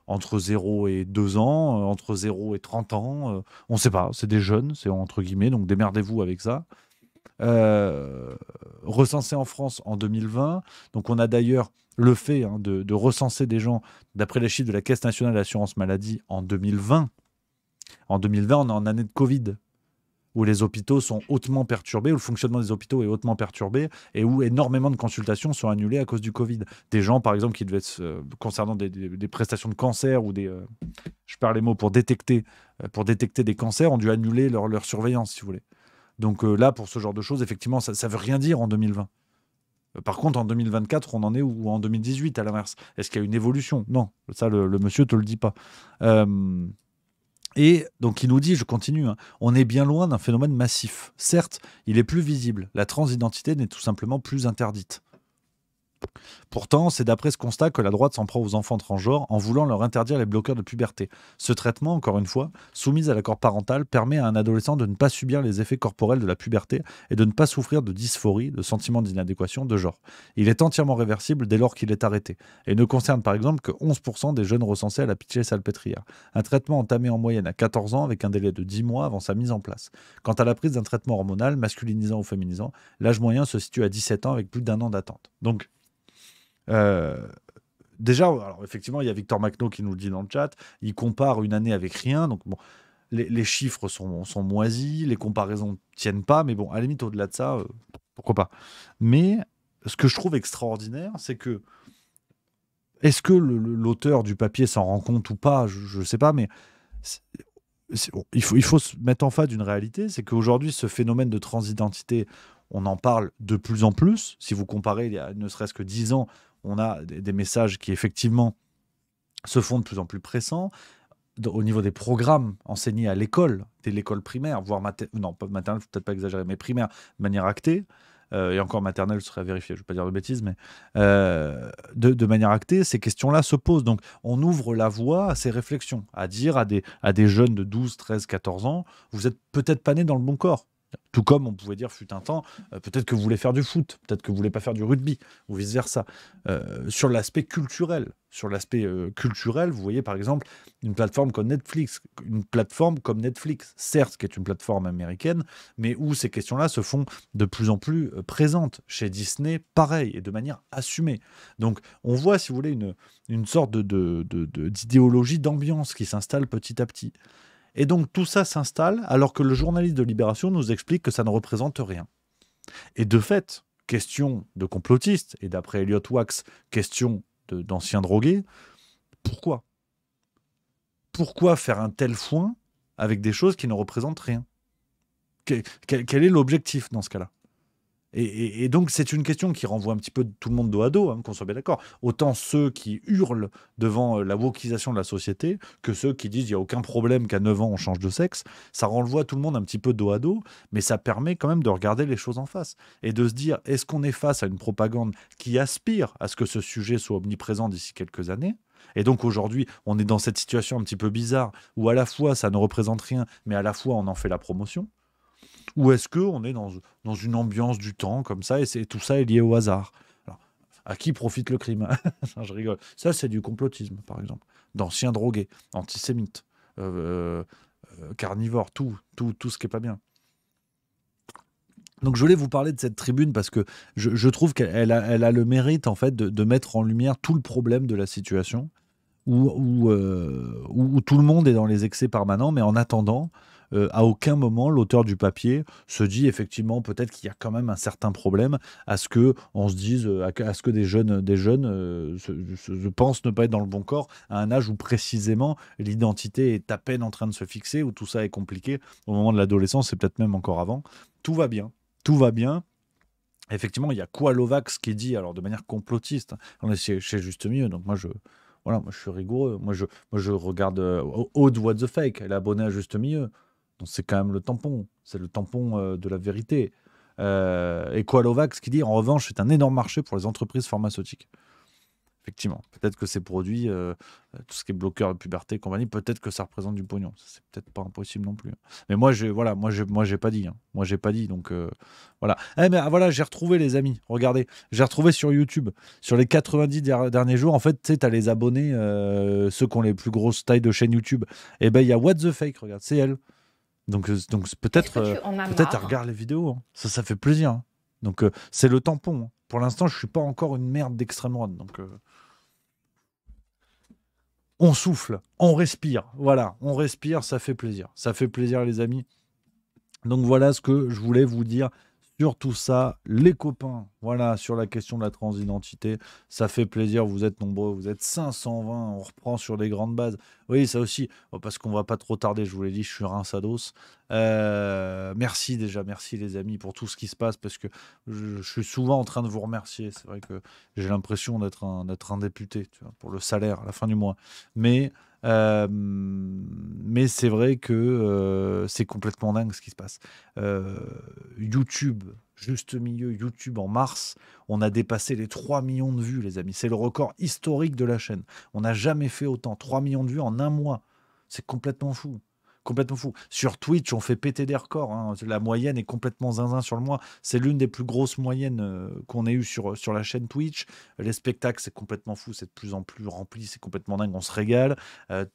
Speaker 2: entre 0 et 2 ans, entre 0 et 30 ans on ne sait pas, c'est des jeunes, c'est entre guillemets, donc démerdez-vous avec ça. Recensé en France en 2020. Donc on a d'ailleurs le fait de recenser des gens, d'après les chiffres de la Caisse nationale d'assurance maladie en 2020. En 2020, on est en année de Covid, où les hôpitaux sont hautement perturbés, où le fonctionnement des hôpitaux est hautement perturbé, et où énormément de consultations sont annulées à cause du Covid. Des gens, par exemple, qui devaient concernant des prestations de cancer, ou je perds les mots, pour détecter des cancers, ont dû annuler leur surveillance, si vous voulez. Donc là, pour ce genre de choses, effectivement, ça ne veut rien dire en 2020. Par contre, en 2024, on en est où en 2018, à l'inverse? Est-ce qu'il y a une évolution? Non, ça, le monsieur ne te le dit pas. Et donc il nous dit, je continue, on est bien loin d'un phénomène massif. Certes, il est plus visible. La transidentité n'est tout simplement plus interdite. Pourtant, c'est d'après ce constat que la droite s'en prend aux enfants transgenres en voulant leur interdire les bloqueurs de puberté. Ce traitement, encore une fois, soumis à l'accord parental, permet à un adolescent de ne pas subir les effets corporels de la puberté et de ne pas souffrir de dysphorie, de sentiments d'inadéquation de genre. Il est entièrement réversible dès lors qu'il est arrêté et ne concerne par exemple que 11% des jeunes recensés à la Pitié-Salpêtrière. Un traitement entamé en moyenne à 14 ans avec un délai de 10 mois avant sa mise en place. Quant à la prise d'un traitement hormonal, masculinisant ou féminisant, l'âge moyen se situe à 17 ans avec plus d'1 an d'attente. Donc, déjà, alors effectivement, il y a Victor Macno qui nous le dit dans le chat, il compare une année avec rien, donc bon, les chiffres sont moisis, les comparaisons ne tiennent pas, mais bon, à la limite, au-delà de ça, pourquoi pas. Mais ce que je trouve extraordinaire, c'est que est-ce que l'auteur du papier s'en rend compte ou pas, je ne sais pas, mais il faut se mettre en face d'une réalité, c'est qu'aujourd'hui, ce phénomène de transidentité, on en parle de plus en plus. Si vous comparez, il y a ne serait-ce que 10 ans, on a des messages qui, effectivement, se font de plus en plus pressants. Au niveau des programmes enseignés à l'école, dès l'école primaire, voire non, pas maternelle, faut peut-être pas exagérer, mais primaire, de manière actée, et encore maternelle, ce serait à vérifier, je ne veux pas dire de bêtises, mais de manière actée, ces questions-là se posent. Donc, on ouvre la voie à ces réflexions, à dire à des jeunes de 12, 13, 14 ans, vous êtes peut-être pas nés dans le bon corps. Tout comme on pouvait dire, fut un temps, peut-être que vous voulez faire du foot, peut-être que vous voulez pas faire du rugby, ou vice-versa. Sur l'aspect culturel, vous voyez par exemple une plateforme comme Netflix, certes, qui est une plateforme américaine, mais où ces questions-là se font de plus en plus présentes. Chez Disney, pareil, et de manière assumée. Donc, on voit, si vous voulez, une sorte d'idéologie d'ambiance qui s'installe petit à petit. Et donc tout ça s'installe alors que le journaliste de Libération nous explique que ça ne représente rien. Et de fait, question de complotiste, et d'après Elliot Wax, question d'anciens drogués, pourquoi ? Pourquoi faire un tel foin avec des choses qui ne représentent rien ? Quel est l'objectif dans ce cas-là ? Et donc, c'est une question qui renvoie un petit peu tout le monde dos à dos, qu'on soit bien d'accord. Autant ceux qui hurlent devant la wokisation de la société que ceux qui disent il n'y a aucun problème qu'à 9 ans on change de sexe. Ça renvoie tout le monde un petit peu dos à dos, mais ça permet quand même de regarder les choses en face et de se dire est-ce qu'on est face à une propagande qui aspire à ce que ce sujet soit omniprésent d'ici quelques années ? Et donc aujourd'hui, on est dans cette situation un petit peu bizarre où à la fois ça ne représente rien, mais à la fois on en fait la promotion. Ou est-ce qu'on est dans une ambiance du temps comme ça et tout ça est lié au hasard ? Alors, à qui profite le crime ? Non, je rigole. Ça, c'est du complotisme, par exemple. D'anciens drogués, antisémites, carnivores, tout ce qui n'est pas bien. Donc, je voulais vous parler de cette tribune parce que je trouve qu'elle a le mérite, en fait, de mettre en lumière tout le problème de la situation où tout le monde est dans les excès permanents, mais en attendant... à aucun moment, l'auteur du papier se dit effectivement peut-être qu'il y a quand même un certain problème à ce que on se dise, à ce que des jeunes je pense ne pas être dans le bon corps à un âge où précisément l'identité est à peine en train de se fixer, où tout ça est compliqué au moment de l'adolescence, et peut-être même encore avant. Tout va bien. Effectivement, il y a Qualovax qui dit, alors de manière complotiste, on est chez Juste Mieux, donc moi je suis rigoureux. Moi je regarde Aude What the Fake, elle est abonnée à Juste Milieu. Donc c'est quand même le tampon. C'est le tampon de la vérité. Et Qualovax qui dit, en revanche, c'est un énorme marché pour les entreprises pharmaceutiques. Effectivement. Peut-être que ces produits, tout ce qui est bloqueur de puberté et compagnie, peut-être que ça représente du pognon. C'est peut-être pas impossible non plus. Mais moi, j'ai pas dit. Moi, j'ai pas dit. Donc, voilà. Mais voilà, j'ai retrouvé les amis. Regardez. J'ai retrouvé sur YouTube. Sur les 90 derniers jours, en fait, tu sais, t'as les abonnés, ceux qui ont les plus grosses tailles de chaîne YouTube. Et ben, il y a What the Fake. Regarde, c'est elle. Donc peut-être elle regarde les vidéos. Ça fait plaisir. Donc, c'est le tampon. Pour l'instant, je suis pas encore une merde d'extrême droite. Donc, on souffle, on respire. Voilà, on respire, ça fait plaisir. Ça fait plaisir, les amis. Donc, voilà ce que je voulais vous dire sur tout ça. Les copains, voilà, sur la question de la transidentité. Ça fait plaisir, vous êtes nombreux. Vous êtes 520, on reprend sur les grandes bases. Oui, ça aussi, parce qu'on va pas trop tarder, je vous l'ai dit, je suis rinçados. Merci les amis pour tout ce qui se passe, parce que je suis souvent en train de vous remercier. C'est vrai que j'ai l'impression d'être un député, tu vois, pour le salaire à la fin du mois. Mais c'est vrai que c'est complètement dingue ce qui se passe. YouTube, Juste Milieu, YouTube en mars, on a dépassé les 3 millions de vues, les amis. C'est le record historique de la chaîne. On n'a jamais fait autant. 3 millions de vues en un mois. C'est complètement fou. Complètement fou. Sur Twitch, on fait péter des records. La moyenne est complètement zinzin sur le mois. C'est l'une des plus grosses moyennes qu'on ait eues sur la chaîne Twitch. Les spectacles, c'est complètement fou. C'est de plus en plus rempli. C'est complètement dingue. On se régale.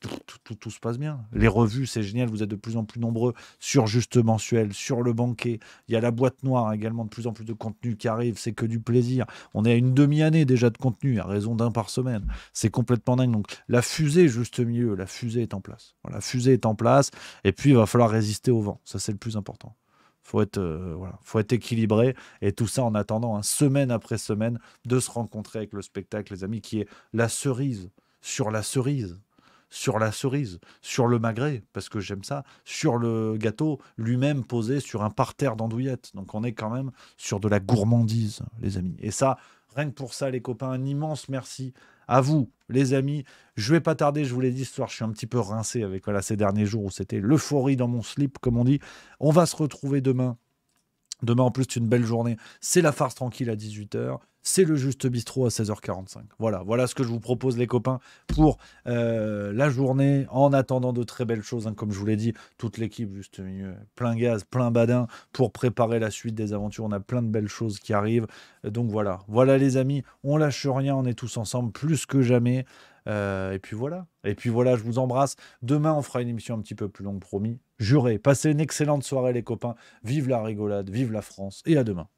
Speaker 2: Tout se passe bien. Les revues, c'est génial. Vous êtes de plus en plus nombreux sur Juste Mensuel, sur Le Banquet. Il y a la boîte noire également. De plus en plus de contenu qui arrive. C'est que du plaisir. On est à une demi-année déjà de contenu, à raison d'un par semaine. C'est complètement dingue. Donc, la fusée, Juste Milieu, la fusée est en place. Voilà, la fusée est en place. Et puis, il va falloir résister au vent. Ça, c'est le plus important. Il Voilà, faut être équilibré. Et tout ça en attendant, hein, semaine après semaine, de se rencontrer avec le spectacle, les amis, qui est la cerise sur la cerise, sur la cerise, sur le magret, parce que j'aime ça, sur le gâteau lui-même posé sur un parterre d'andouillettes. Donc on est quand même sur de la gourmandise, les amis. Et ça, rien que pour ça, les copains, un immense merci à vous, les amis. Je vais pas tarder, je vous l'ai dit ce soir, je suis un petit peu rincé avec ces derniers jours où c'était l'euphorie dans mon slip, comme on dit. On va se retrouver demain. Demain, en plus, c'est une belle journée. C'est la farce tranquille à 18h. C'est le Juste Bistrot à 16h45. Voilà ce que je vous propose, les copains, pour la journée. En attendant de très belles choses, hein, comme je vous l'ai dit, toute l'équipe, juste milieu, plein gaz, plein badin, pour préparer la suite des aventures. On a plein de belles choses qui arrivent. Donc voilà, les amis, on lâche rien, on est tous ensemble, plus que jamais. Et puis voilà, je vous embrasse. Demain, on fera une émission un petit peu plus longue, promis. Juré. Passez une excellente soirée, les copains. Vive la rigolade, vive la France, et à demain.